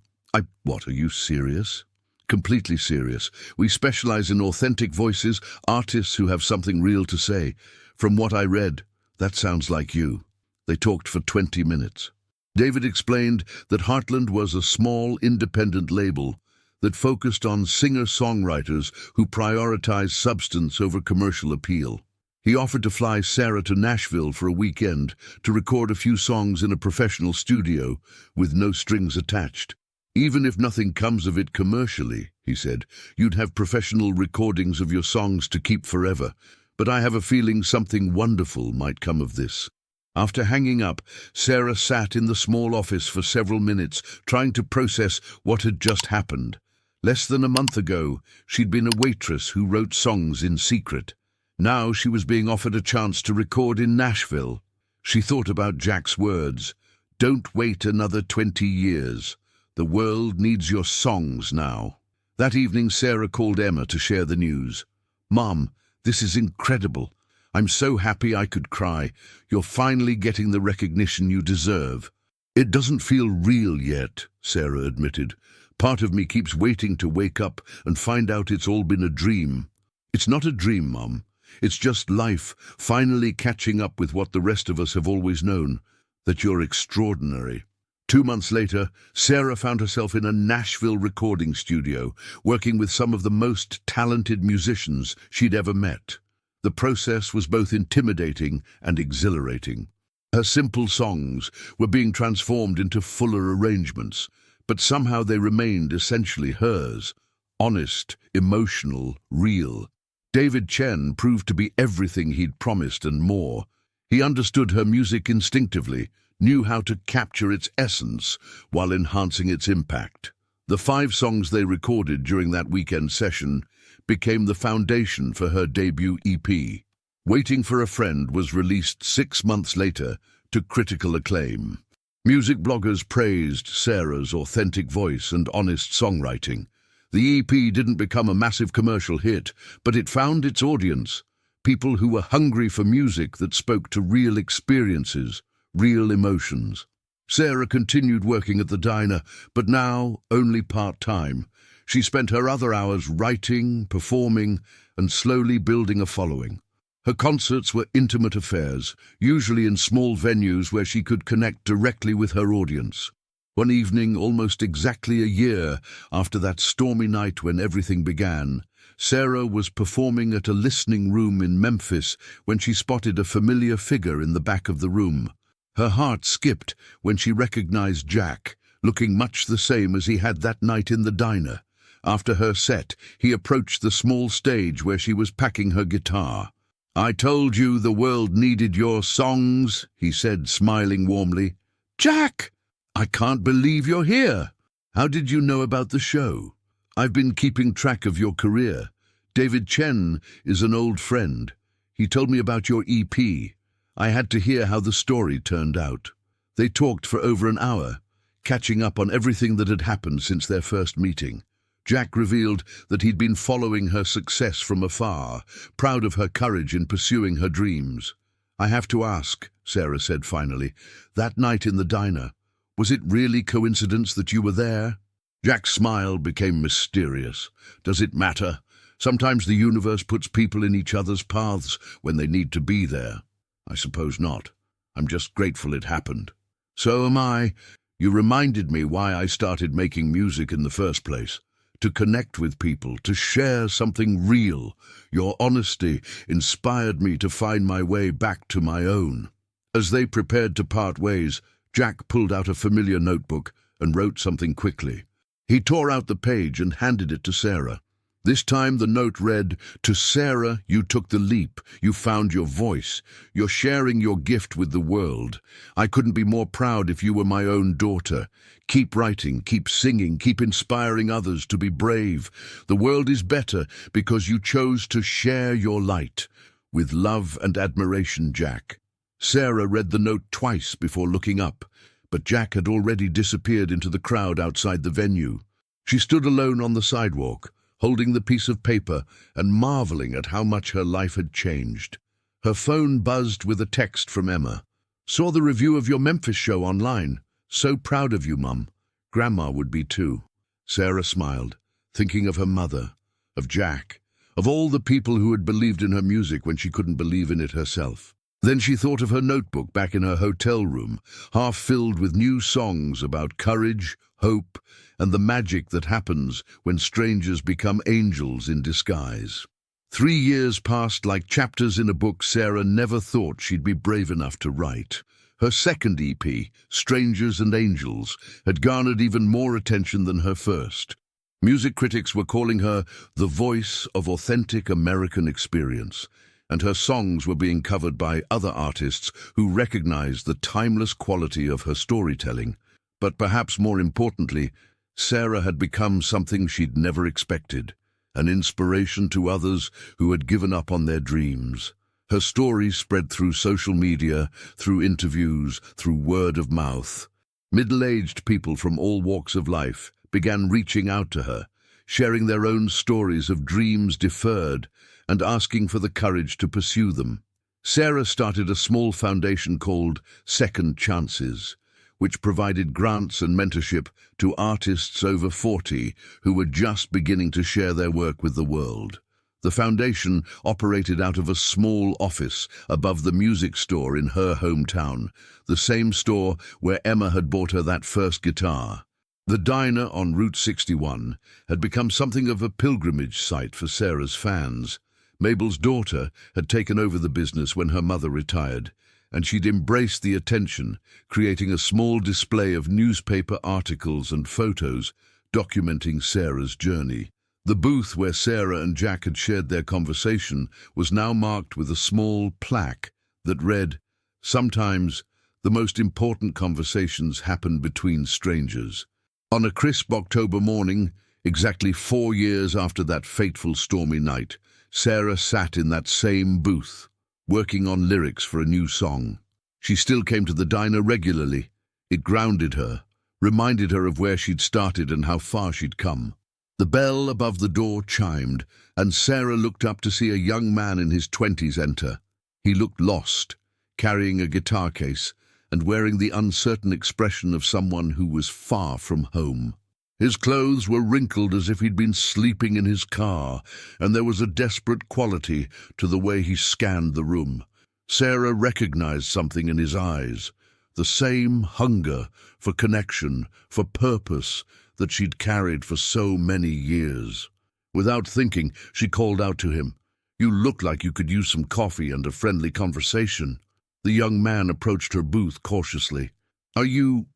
What, are you serious?" "Completely serious. We specialize in authentic voices, artists who have something real to say. From what I read, that sounds like you." They talked for 20 minutes. David explained that Heartland was a small, independent label that focused on singer-songwriters who prioritized substance over commercial appeal. He offered to fly Sarah to Nashville for a weekend to record a few songs in a professional studio with no strings attached. "Even if nothing comes of it commercially," he said, "you'd have professional recordings of your songs to keep forever. But I have a feeling something wonderful might come of this." After hanging up, Sarah sat in the small office for several minutes, trying to process what had just happened. Less than a month ago, she'd been a waitress who wrote songs in secret. Now she was being offered a chance to record in Nashville. She thought about Jack's words, "Don't wait another 20 years. The world needs your songs now." That evening, Sarah called Emma to share the news. "Mom, this is incredible. I'm so happy I could cry. You're finally getting the recognition you deserve." "It doesn't feel real yet," Sarah admitted. "Part of me keeps waiting to wake up and find out it's all been a dream." "It's not a dream, Mom. It's just life, finally catching up with what the rest of us have always known, that you're extraordinary." 2 months later, Sarah found herself in a Nashville recording studio, working with some of the most talented musicians she'd ever met. The process was both intimidating and exhilarating. Her simple songs were being transformed into fuller arrangements, but somehow they remained essentially hers, honest, emotional, real. David Chen proved to be everything he'd promised and more. He understood her music instinctively, knew how to capture its essence while enhancing its impact. The 5 songs they recorded during that weekend session became the foundation for her debut EP. Waiting for a Friend was released 6 months later to critical acclaim. Music bloggers praised Sarah's authentic voice and honest songwriting. The EP didn't become a massive commercial hit, but it found its audience, people who were hungry for music that spoke to real experiences real emotions. Sarah continued working at the diner, but now only part-time. She spent her other hours writing, performing, and slowly building a following. Her concerts were intimate affairs, usually in small venues where she could connect directly with her audience. One evening, almost exactly a year after that stormy night when everything began, Sarah was performing at a listening room in Memphis when she spotted a familiar figure in the back of the room. Her heart skipped when she recognized Jack, looking much the same as he had that night in the diner. After her set, he approached the small stage where she was packing her guitar. "I told you the world needed your songs," he said, smiling warmly. "Jack! I can't believe you're here. How did you know about the show? I've been keeping track of your career. David Chen is an old friend. He told me about your EP. I had to hear how the story turned out." They talked for over an hour, catching up on everything that had happened since their first meeting. Jack revealed that he'd been following her success from afar, proud of her courage in pursuing her dreams. "I have to ask," Sarah said finally, "that night in the diner, was it really coincidence that you were there?" Jack's smile became mysterious. "Does it matter? Sometimes the universe puts people in each other's paths when they need to be there." "I suppose not. I'm just grateful it happened." "So am I. You reminded me why I started making music in the first place. To connect with people, to share something real. Your honesty inspired me to find my way back to my own." As they prepared to part ways, Jack pulled out a familiar notebook and wrote something quickly. He tore out the page and handed it to Sarah. This time the note read, "To Sarah, you took the leap. You found your voice. You're sharing your gift with the world. I couldn't be more proud if you were my own daughter. Keep writing, keep singing, keep inspiring others to be brave. The world is better because you chose to share your light. With love and admiration, Jack." Sarah read the note twice before looking up, but Jack had already disappeared into the crowd outside the venue. She stood alone on the sidewalk, holding the piece of paper and marveling at how much her life had changed. Her phone buzzed with a text from Emma. "Saw the review of your Memphis show online. So proud of you, Mum. Grandma would be too." Sarah smiled, thinking of her mother, of Jack, of all the people who had believed in her music when she couldn't believe in it herself. Then she thought of her notebook back in her hotel room, half filled with new songs about courage, hope, and the magic that happens when strangers become angels in disguise. 3 years passed like chapters in a book Sarah never thought she'd be brave enough to write. Her second EP, Strangers and Angels, had garnered even more attention than her first. Music critics were calling her the voice of authentic American experience, and her songs were being covered by other artists who recognized the timeless quality of her storytelling. But perhaps more importantly, Sarah had become something she'd never expected, an inspiration to others who had given up on their dreams. Her story spread through social media, through interviews, through word of mouth. Middle-aged people from all walks of life began reaching out to her, sharing their own stories of dreams deferred and asking for the courage to pursue them. Sarah started a small foundation called Second Chances, which provided grants and mentorship to artists over 40 who were just beginning to share their work with the world. The foundation operated out of a small office above the music store in her hometown, the same store where Emma had bought her that first guitar. The diner on Route 61 had become something of a pilgrimage site for Sarah's fans. Mabel's daughter had taken over the business when her mother retired, and she'd embraced the attention, creating a small display of newspaper articles and photos documenting Sarah's journey. The booth where Sarah and Jack had shared their conversation was now marked with a small plaque that read, "Sometimes the most important conversations happen between strangers." On a crisp October morning, exactly 4 years after that fateful stormy night, Sarah sat in that same booth, working on lyrics for a new song. She still came to the diner regularly. It grounded her, reminded her of where she'd started and how far she'd come. The bell above the door chimed, and Sarah looked up to see a young man in his 20s enter. He looked lost, carrying a guitar case and wearing the uncertain expression of someone who was far from home. His clothes were wrinkled as if he'd been sleeping in his car, and there was a desperate quality to the way he scanned the room. Sarah recognized something in his eyes, the same hunger for connection, for purpose that she'd carried for so many years. Without thinking, she called out to him, "You look like you could use some coffee and a friendly conversation." The young man approached her booth cautiously. Are you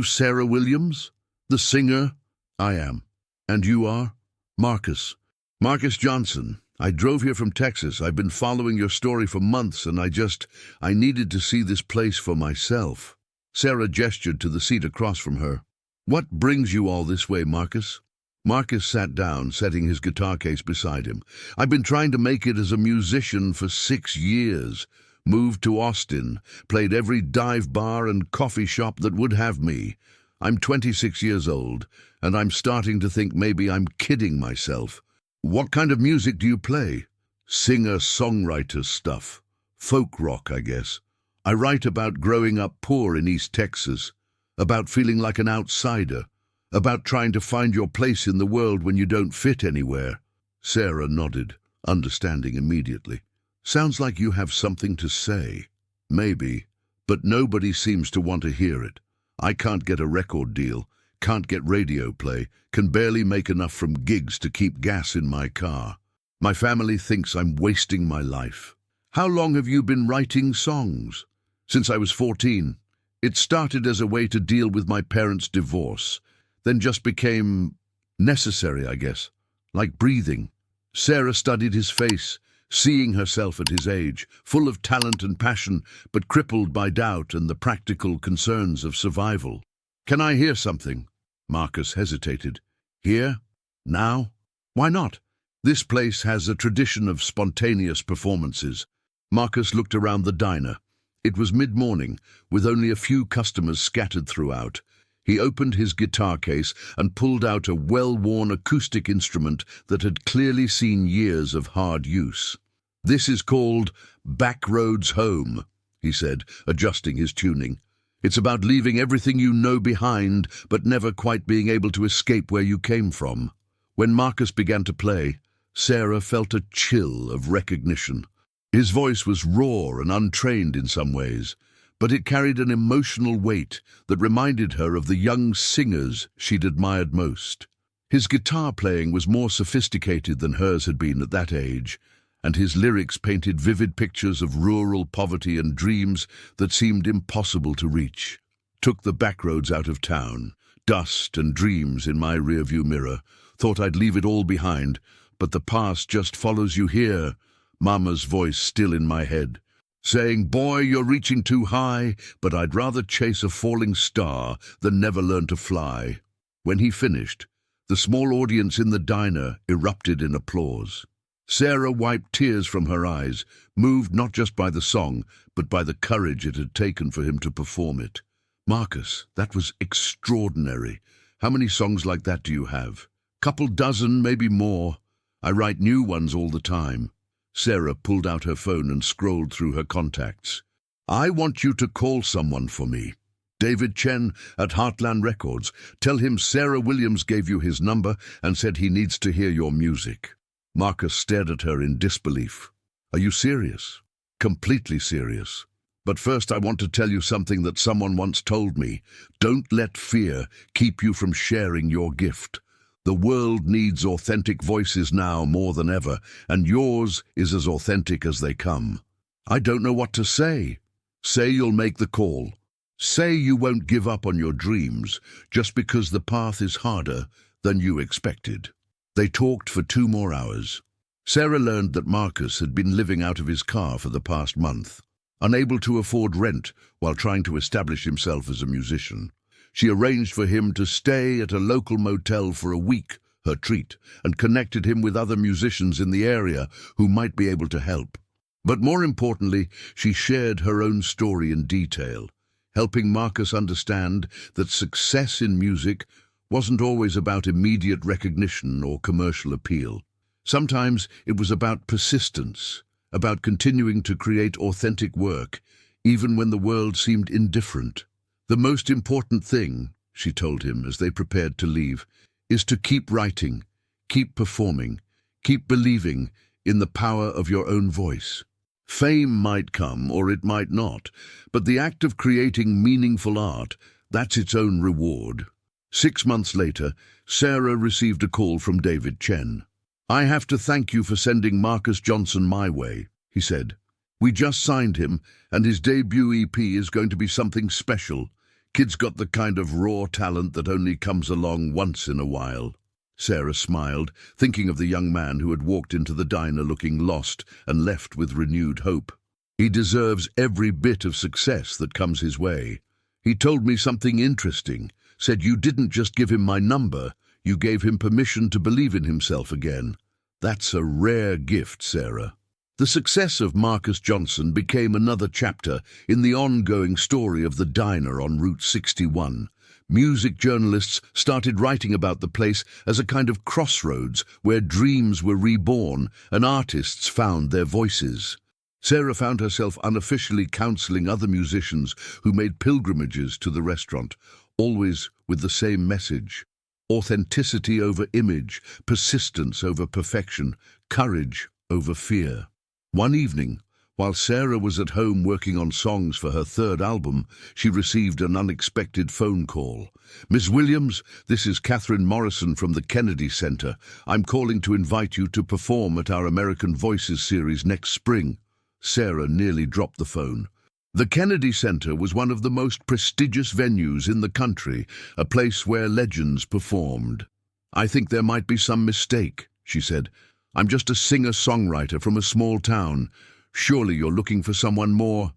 Sarah Williams? The singer?" "I am." "And you are?" "Marcus. Marcus Johnson. I drove here from Texas. I've been following your story for months, and I needed to see this place for myself." Sarah gestured to the seat across from her. "What brings you all this way, Marcus?" Marcus sat down, setting his guitar case beside him. "I've been trying to make it as a musician for 6 years. Moved to Austin, played every dive bar and coffee shop that would have me. I'm 26 years old, and I'm starting to think maybe I'm kidding myself." "What kind of music do you play?" "Singer-songwriter stuff. Folk rock, I guess. I write about growing up poor in East Texas, about feeling like an outsider, about trying to find your place in the world when you don't fit anywhere." Sarah nodded, understanding immediately. "Sounds like you have something to say." "Maybe, but nobody seems to want to hear it. I can't get a record deal, can't get radio play, can barely make enough from gigs to keep gas in my car. My family thinks I'm wasting my life." "How long have you been writing songs?" "Since I was 14. It started as a way to deal with my parents' divorce, then just became necessary, I guess, like breathing." Sarah studied his face, seeing herself at his age, full of talent and passion, but crippled by doubt and the practical concerns of survival. "Can I hear something?" Marcus hesitated. "Here? Now? Why not? This place has a tradition of spontaneous performances." Marcus looked around the diner. It was mid-morning, with only a few customers scattered throughout. He opened his guitar case and pulled out a well-worn acoustic instrument that had clearly seen years of hard use. "This is called Back Roads Home," he said, adjusting his tuning. "It's about leaving everything you know behind, but never quite being able to escape where you came from." When Marcus began to play, Sarah felt a chill of recognition. His voice was raw and untrained in some ways, but it carried an emotional weight that reminded her of the young singers she'd admired most. His guitar playing was more sophisticated than hers had been at that age, and his lyrics painted vivid pictures of rural poverty and dreams that seemed impossible to reach. "Took the back roads out of town, dust and dreams in my rearview mirror. Thought I'd leave it all behind, but the past just follows you here." Mama's voice still in my head, saying, "Boy, you're reaching too high, but I'd rather chase a falling star than never learn to fly." When he finished, the small audience in the diner erupted in applause. Sarah wiped tears from her eyes, moved not just by the song, but by the courage it had taken for him to perform it. "Marcus, that was extraordinary. How many songs like that do you have?" "Couple dozen, maybe more. I write new ones all the time." Sarah pulled out her phone and scrolled through her contacts. "I want you to call someone for me. David Chen at Heartland Records. Tell him Sarah Williams gave you his number and said he needs to hear your music." Marcus stared at her in disbelief. "Are you serious?" "Completely serious. But first I want to tell you something that someone once told me. Don't let fear keep you from sharing your gift. The world needs authentic voices now more than ever, and yours is as authentic as they come." "I don't know what to say." "Say you'll make the call. Say you won't give up on your dreams just because the path is harder than you expected." They talked for 2 more hours. Sarah learned that Marcus had been living out of his car for the past month, unable to afford rent while trying to establish himself as a musician. She arranged for him to stay at a local motel for a week, her treat, and connected him with other musicians in the area who might be able to help. But more importantly, she shared her own story in detail, helping Marcus understand that success in music wasn't always about immediate recognition or commercial appeal. Sometimes it was about persistence, about continuing to create authentic work, even when the world seemed indifferent. "The most important thing," she told him as they prepared to leave, "is to keep writing, keep performing, keep believing in the power of your own voice. Fame might come or it might not, but the act of creating meaningful art, that's its own reward." 6 months later, Sarah received a call from David Chen. "I have to thank you for sending Marcus Johnson my way," he said. "We just signed him, and his debut EP is going to be something special. Kid's got the kind of raw talent that only comes along once in a while." Sarah smiled, thinking of the young man who had walked into the diner looking lost and left with renewed hope. "He deserves every bit of success that comes his way. He told me something interesting, said you didn't just give him my number, you gave him permission to believe in himself again. That's a rare gift, Sarah." The success of Marcus Johnson became another chapter in the ongoing story of the diner on Route 61. Music journalists started writing about the place as a kind of crossroads where dreams were reborn and artists found their voices. Sarah found herself unofficially counseling other musicians who made pilgrimages to the restaurant, always with the same message: authenticity over image, persistence over perfection, courage over fear. One evening, while Sarah was at home working on songs for her third album, she received an unexpected phone call. "Miss Williams, this is Catherine Morrison from the Kennedy Center. I'm calling to invite you to perform at our American Voices series next spring." Sarah nearly dropped the phone. The Kennedy Center was one of the most prestigious venues in the country, a place where legends performed. "I think there might be some mistake," she said. "I'm just a singer-songwriter from a small town. Surely you're looking for someone more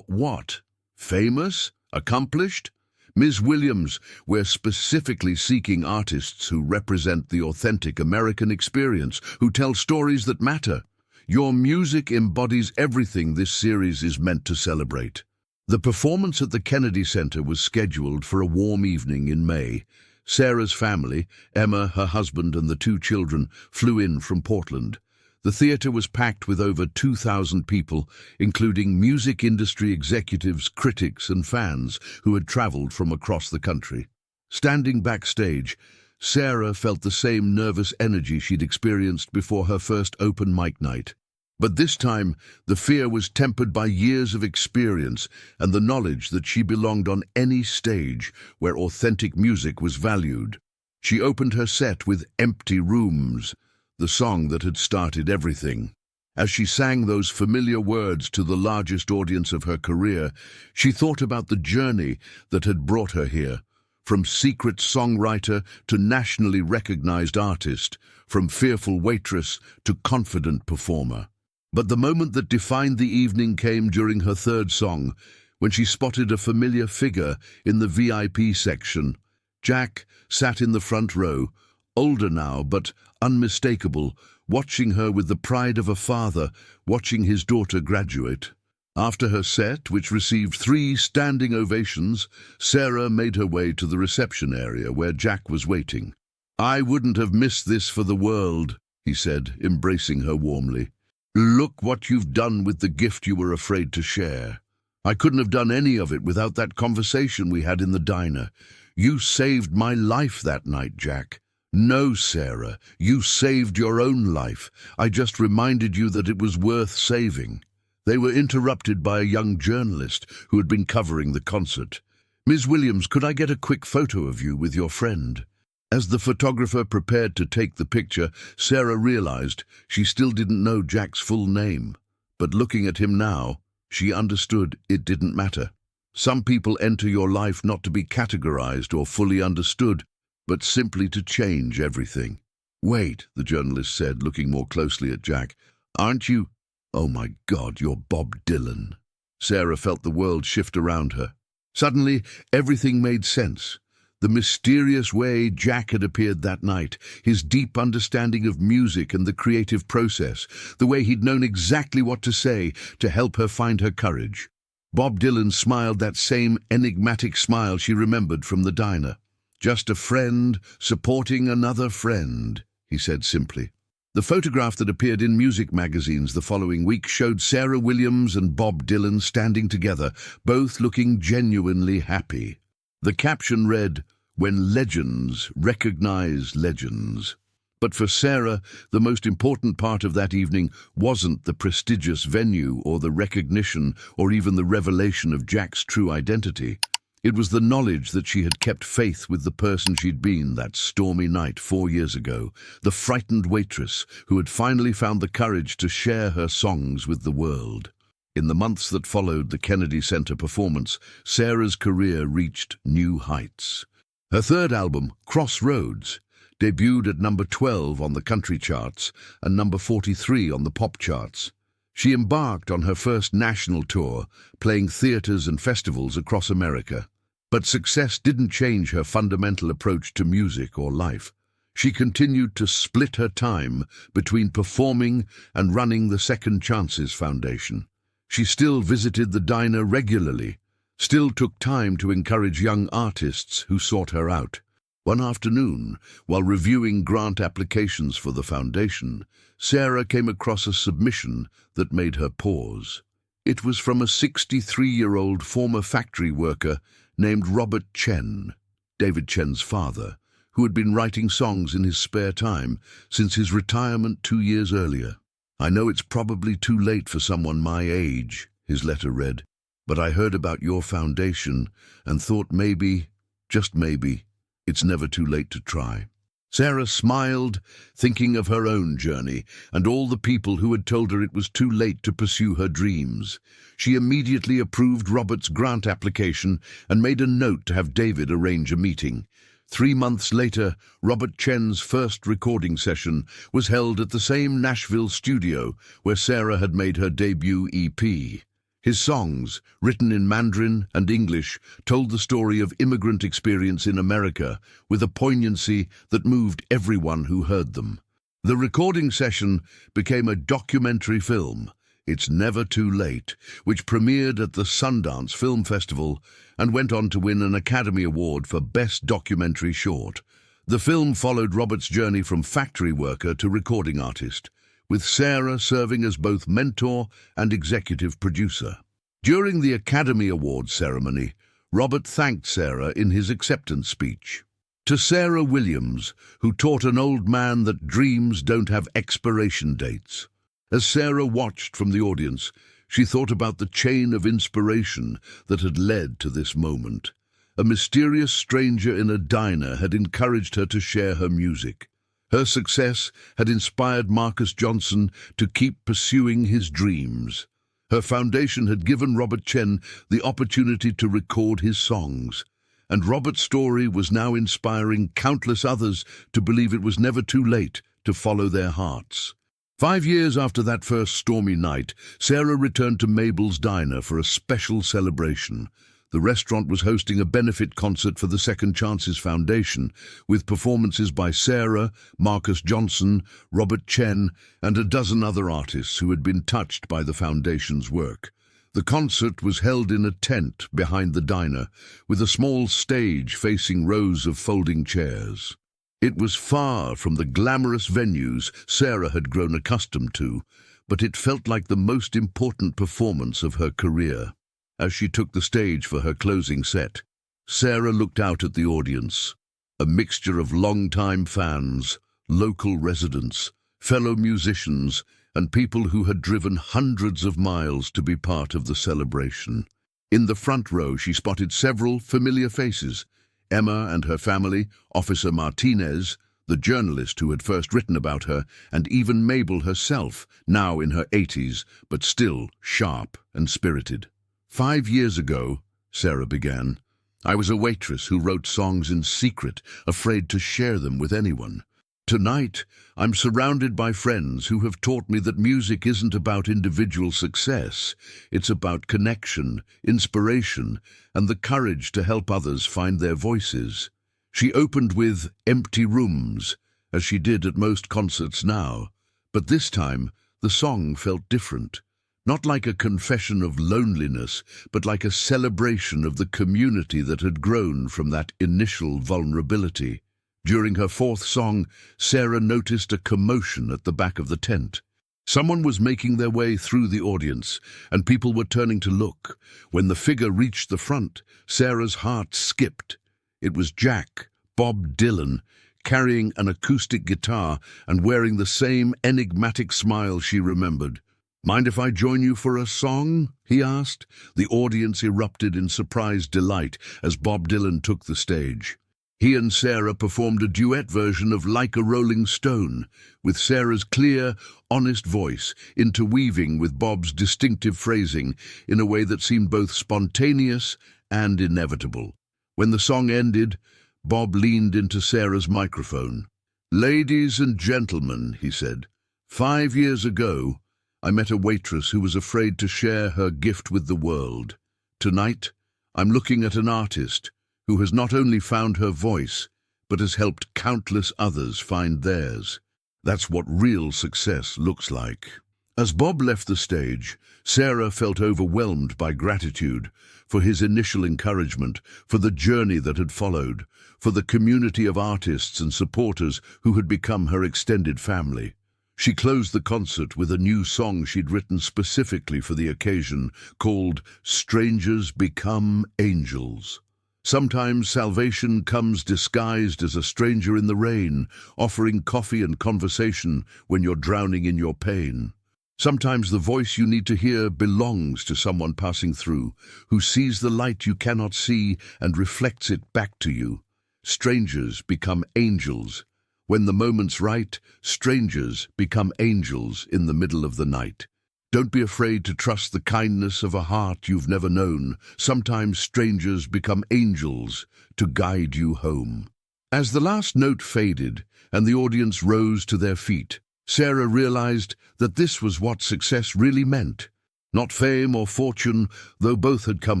what? Famous? Accomplished? Ms. Williams, we're specifically seeking artists who represent the authentic American experience, who tell stories that matter. Your music embodies everything this series is meant to celebrate." The performance at the Kennedy Center was scheduled for a warm evening in May. Sarah's family, Emma, her husband, and the 2 children, flew in from Portland. The theater was packed with over 2,000 people, including music industry executives, critics, and fans who had traveled from across the country. Standing backstage, Sarah felt the same nervous energy she'd experienced before her first open mic night. But this time, the fear was tempered by years of experience and the knowledge that she belonged on any stage where authentic music was valued. She opened her set with "Empty Rooms," the song that had started everything. As she sang those familiar words to the largest audience of her career, she thought about the journey that had brought her here, from secret songwriter to nationally recognized artist, from fearful waitress to confident performer. But the moment that defined the evening came during her third song, when she spotted a familiar figure in the VIP section. Jack sat in the front row, older now but unmistakable, watching her with the pride of a father watching his daughter graduate. After her set, which received 3 standing ovations, Sarah made her way to the reception area where Jack was waiting. "I wouldn't have missed this for the world," he said, embracing her warmly. "Look what you've done with the gift you were afraid to share. I couldn't have done any of it without that conversation we had in the diner. You saved my life that night, Jack." "No, Sarah, you saved your own life. I just reminded you that it was worth saving." They were interrupted by a young journalist who had been covering the concert. "Ms. Williams, could I get a quick photo of you with your friend?" As the photographer prepared to take the picture, Sarah realized she still didn't know Jack's full name. But looking at him now, she understood it didn't matter. Some people enter your life not to be categorized or fully understood, but simply to change everything. "Wait," the journalist said, looking more closely at Jack. "Aren't you—" "Oh my God, you're Bob Dylan." Sarah felt the world shift around her. Suddenly, everything made sense. The mysterious way Jack had appeared that night, his deep understanding of music and the creative process, the way he'd known exactly what to say to help her find her courage. Bob Dylan smiled that same enigmatic smile she remembered from the diner. "Just a friend supporting another friend," he said simply. The photograph that appeared in music magazines the following week showed Sarah Williams and Bob Dylan standing together, both looking genuinely happy. The caption read, "When legends recognize legends." But for Sarah, the most important part of that evening wasn't the prestigious venue or the recognition or even the revelation of Jack's true identity. It was the knowledge that she had kept faith with the person she'd been that stormy night 4 years ago, the frightened waitress who had finally found the courage to share her songs with the world. In the months that followed the Kennedy Center performance, Sarah's career reached new heights. Her third album, Crossroads, debuted at number 12 on the country charts and number 43 on the pop charts. She embarked on her first national tour, playing theaters and festivals across America. But success didn't change her fundamental approach to music or life. She continued to split her time between performing and running the Second Chances Foundation. She still visited the diner regularly, still took time to encourage young artists who sought her out. One afternoon, while reviewing grant applications for the foundation, Sarah came across a submission that made her pause. It was from a 63-year-old former factory worker named Robert Chen, David Chen's father, who had been writing songs in his spare time since his retirement 2 years earlier. "I know it's probably too late for someone my age," his letter read, "but I heard about your foundation and thought maybe, just maybe, it's never too late to try." Sarah smiled, thinking of her own journey and all the people who had told her it was too late to pursue her dreams. She immediately approved Robert's grant application and made a note to have David arrange a meeting. 3 months later, Robert Chen's first recording session was held at the same Nashville studio where Sarah had made her debut EP. His songs, written in Mandarin and English, told the story of immigrant experience in America with a poignancy that moved everyone who heard them. The recording session became a documentary film, It's Never Too Late, which premiered at the Sundance Film Festival and went on to win an Academy Award for Best Documentary Short. The film followed Robert's journey from factory worker to recording artist, with Sarah serving as both mentor and executive producer. During the Academy Awards ceremony, Robert thanked Sarah in his acceptance speech. To Sarah Williams, who taught an old man that dreams don't have expiration dates. As Sarah watched from the audience, she thought about the chain of inspiration that had led to this moment. A mysterious stranger in a diner had encouraged her to share her music. Her success had inspired Marcus Johnson to keep pursuing his dreams. Her foundation had given Robert Chen the opportunity to record his songs, and Robert's story was now inspiring countless others to believe it was never too late to follow their hearts. 5 years after that first stormy night, Sarah returned to Mabel's Diner for a special celebration. The restaurant was hosting a benefit concert for the Second Chances Foundation, with performances by Sarah, Marcus Johnson, Robert Chen, and a dozen other artists who had been touched by the foundation's work. The concert was held in a tent behind the diner, with a small stage facing rows of folding chairs. It was far from the glamorous venues Sarah had grown accustomed to, but it felt like the most important performance of her career. As she took the stage for her closing set, Sarah looked out at the audience, a mixture of longtime fans, local residents, fellow musicians, and people who had driven hundreds of miles to be part of the celebration. In the front row, she spotted several familiar faces: Emma and her family, Officer Martinez, the journalist who had first written about her, and even Mabel herself, now in her 80s, but still sharp and spirited. 5 years ago, Sarah began, I was a waitress who wrote songs in secret, afraid to share them with anyone. Tonight, I'm surrounded by friends who have taught me that music isn't about individual success. It's about connection, inspiration, and the courage to help others find their voices. She opened with Empty Rooms, as she did at most concerts now, but this time the song felt different. Not like a confession of loneliness, but like a celebration of the community that had grown from that initial vulnerability. During her fourth song, Sarah noticed a commotion at the back of the tent. Someone was making their way through the audience, and people were turning to look. When the figure reached the front, Sarah's heart skipped. It was Jack, Bob Dylan, carrying an acoustic guitar and wearing the same enigmatic smile she remembered. "Mind if I join you for a song?" he asked. The audience erupted in surprised delight as Bob Dylan took the stage. He and Sarah performed a duet version of Like a Rolling Stone, with Sarah's clear, honest voice interweaving with Bob's distinctive phrasing in a way that seemed both spontaneous and inevitable. When the song ended, Bob leaned into Sarah's microphone. "Ladies and gentlemen," he said, "5 years ago, I met a waitress who was afraid to share her gift with the world. Tonight, I'm looking at an artist who has not only found her voice, but has helped countless others find theirs. That's what real success looks like." As Bob left the stage, Sarah felt overwhelmed by gratitude for his initial encouragement, for the journey that had followed, for the community of artists and supporters who had become her extended family. She closed the concert with a new song she'd written specifically for the occasion, called "Strangers Become Angels." Sometimes salvation comes disguised as a stranger in the rain, offering coffee and conversation when you're drowning in your pain. Sometimes the voice you need to hear belongs to someone passing through, who sees the light you cannot see and reflects it back to you. Strangers become angels. When the moment's right, strangers become angels in the middle of the night. Don't be afraid to trust the kindness of a heart you've never known. Sometimes strangers become angels to guide you home. As the last note faded and the audience rose to their feet, Sarah realized that this was what success really meant. Not fame or fortune, though both had come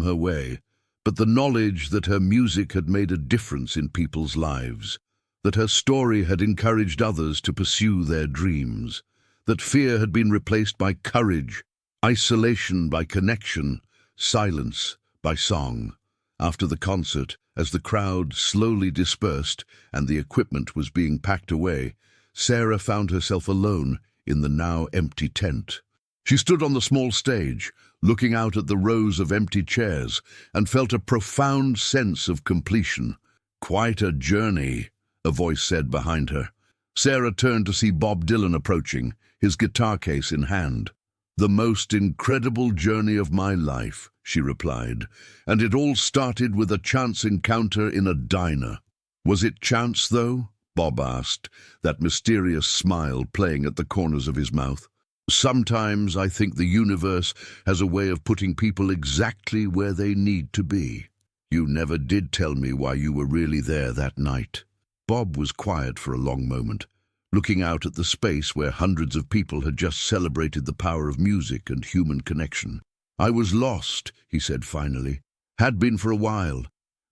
her way, but the knowledge that her music had made a difference in people's lives, that her story had encouraged others to pursue their dreams, that fear had been replaced by courage, isolation by connection, silence by song. After the concert, as the crowd slowly dispersed and the equipment was being packed away, Sarah found herself alone in the now empty tent. She stood on the small stage, looking out at the rows of empty chairs, and felt a profound sense of completion. "Quite a journey," a voice said behind her. Sarah turned to see Bob Dylan approaching, his guitar case in hand. "The most incredible journey of my life," she replied, "and it all started with a chance encounter in a diner." "Was it chance, though?" Bob asked, that mysterious smile playing at the corners of his mouth. "Sometimes I think the universe has a way of putting people exactly where they need to be." "You never did tell me why you were really there that night." Bob was quiet for a long moment, looking out at the space where hundreds of people had just celebrated the power of music and human connection. "I was lost," he said finally. "Had been for a while.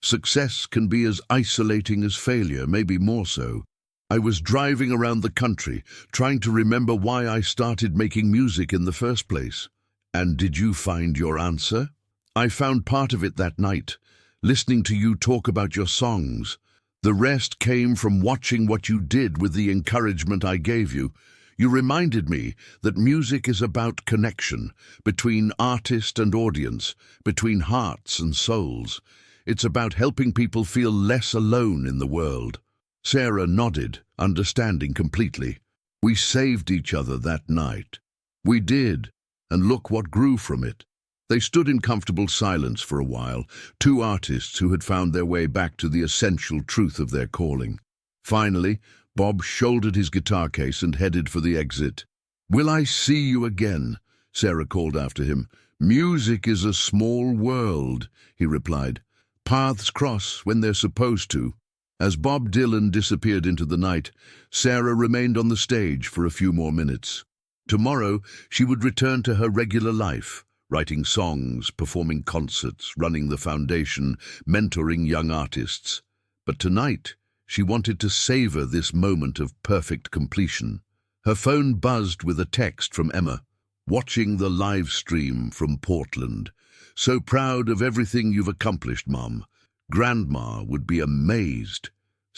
Success can be as isolating as failure, maybe more so. I was driving around the country, trying to remember why I started making music in the first place." "And did you find your answer?" "I found part of it that night, listening to you talk about your songs. The rest came from watching what you did with the encouragement I gave you. You reminded me that music is about connection, between artist and audience, between hearts and souls. It's about helping people feel less alone in the world." Sarah nodded, understanding completely. "We saved each other that night." "We did, and look what grew from it." They stood in comfortable silence for a while, two artists who had found their way back to the essential truth of their calling. Finally, Bob shouldered his guitar case and headed for the exit. "Will I see you again?" Sarah called after him. "Music is a small world," he replied. "Paths cross when they're supposed to." As Bob Dylan disappeared into the night, Sarah remained on the stage for a few more minutes. Tomorrow, she would return to her regular life, writing songs, performing concerts, running the foundation, mentoring young artists. But tonight, she wanted to savor this moment of perfect completion. Her phone buzzed with a text from Emma, watching the live stream from Portland. "So proud of everything you've accomplished, Mom. Grandma would be amazed."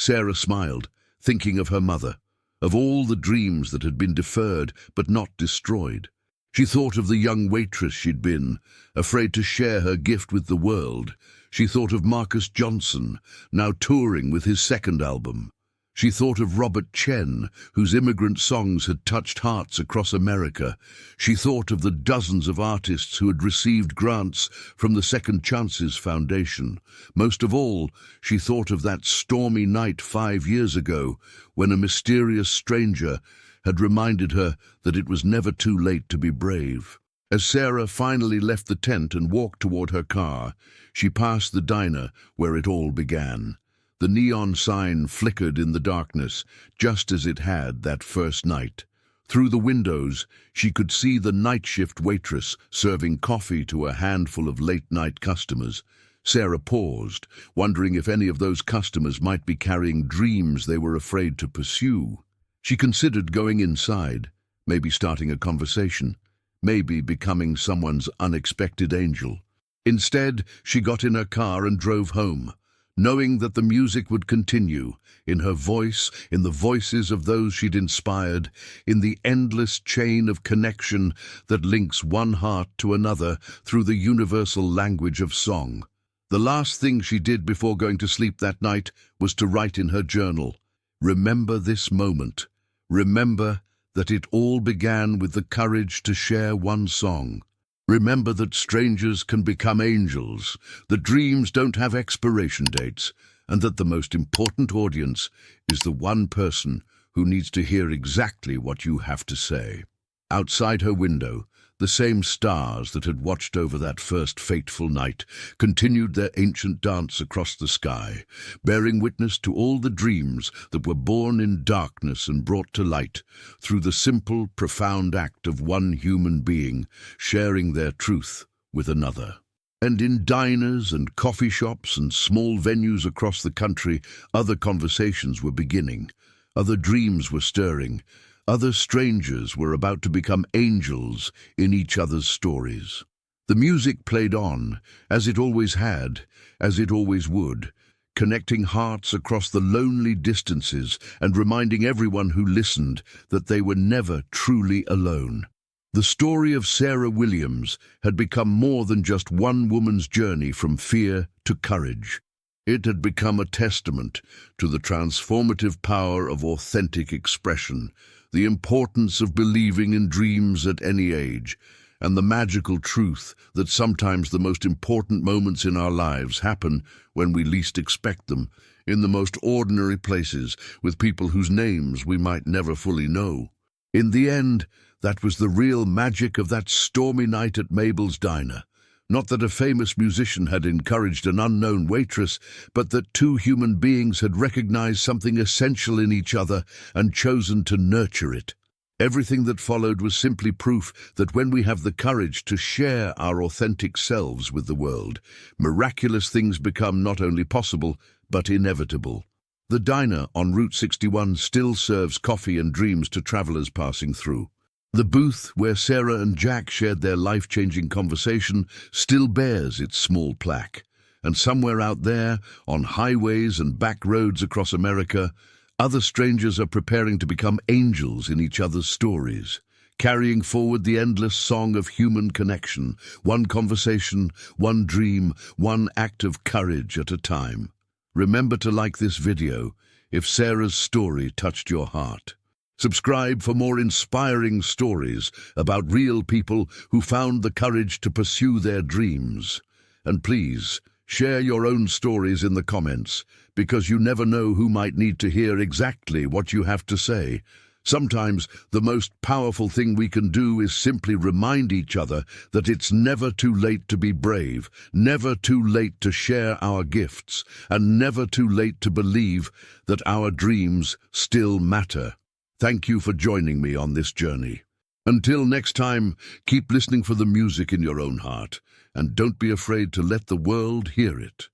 Sarah smiled, thinking of her mother, of all the dreams that had been deferred but not destroyed. She thought of the young waitress she'd been, afraid to share her gift with the world. She thought of Marcus Johnson, now touring with his second album. She thought of Robert Chen, whose immigrant songs had touched hearts across America. She thought of the dozens of artists who had received grants from the Second Chances Foundation. Most of all, she thought of that stormy night 5 years ago when a mysterious stranger had reminded her that it was never too late to be brave. As Sarah finally left the tent and walked toward her car, she passed the diner where it all began. The neon sign flickered in the darkness, just as it had that first night. Through the windows, she could see the night shift waitress serving coffee to a handful of late-night customers. Sarah paused, wondering if any of those customers might be carrying dreams they were afraid to pursue. She considered going inside, maybe starting a conversation, maybe becoming someone's unexpected angel. Instead, she got in her car and drove home, knowing that the music would continue, in her voice, in the voices of those she'd inspired, in the endless chain of connection that links one heart to another through the universal language of song. The last thing she did before going to sleep that night was to write in her journal, "Remember this moment. Remember that it all began with the courage to share one song. Remember that strangers can become angels, that dreams don't have expiration dates, and that the most important audience is the one person who needs to hear exactly what you have to say." Outside her window, the same stars that had watched over that first fateful night continued their ancient dance across the sky, bearing witness to all the dreams that were born in darkness and brought to light through the simple, profound act of one human being sharing their truth with another. And in diners and coffee shops and small venues across the country, other conversations were beginning, other dreams were stirring, other strangers were about to become angels in each other's stories. The music played on, as it always had, as it always would, connecting hearts across the lonely distances and reminding everyone who listened that they were never truly alone. The story of Sarah Williams had become more than just one woman's journey from fear to courage. It had become a testament to the transformative power of authentic expression, the importance of believing in dreams at any age, and the magical truth that sometimes the most important moments in our lives happen when we least expect them, in the most ordinary places, with people whose names we might never fully know. In the end, that was the real magic of that stormy night at Mabel's diner. Not that a famous musician had encouraged an unknown waitress, but that two human beings had recognized something essential in each other and chosen to nurture it. Everything that followed was simply proof that when we have the courage to share our authentic selves with the world, miraculous things become not only possible, but inevitable. The diner on Route 61 still serves coffee and dreams to travelers passing through. The booth where Sarah and Jack shared their life-changing conversation still bears its small plaque. And somewhere out there, on highways and back roads across America, other strangers are preparing to become angels in each other's stories, carrying forward the endless song of human connection, one conversation, one dream, one act of courage at a time. Remember to like this video if Sarah's story touched your heart. Subscribe for more inspiring stories about real people who found the courage to pursue their dreams. And please, share your own stories in the comments, because you never know who might need to hear exactly what you have to say. Sometimes the most powerful thing we can do is simply remind each other that it's never too late to be brave, never too late to share our gifts, and never too late to believe that our dreams still matter. Thank you for joining me on this journey. Until next time, keep listening for the music in your own heart, and don't be afraid to let the world hear it.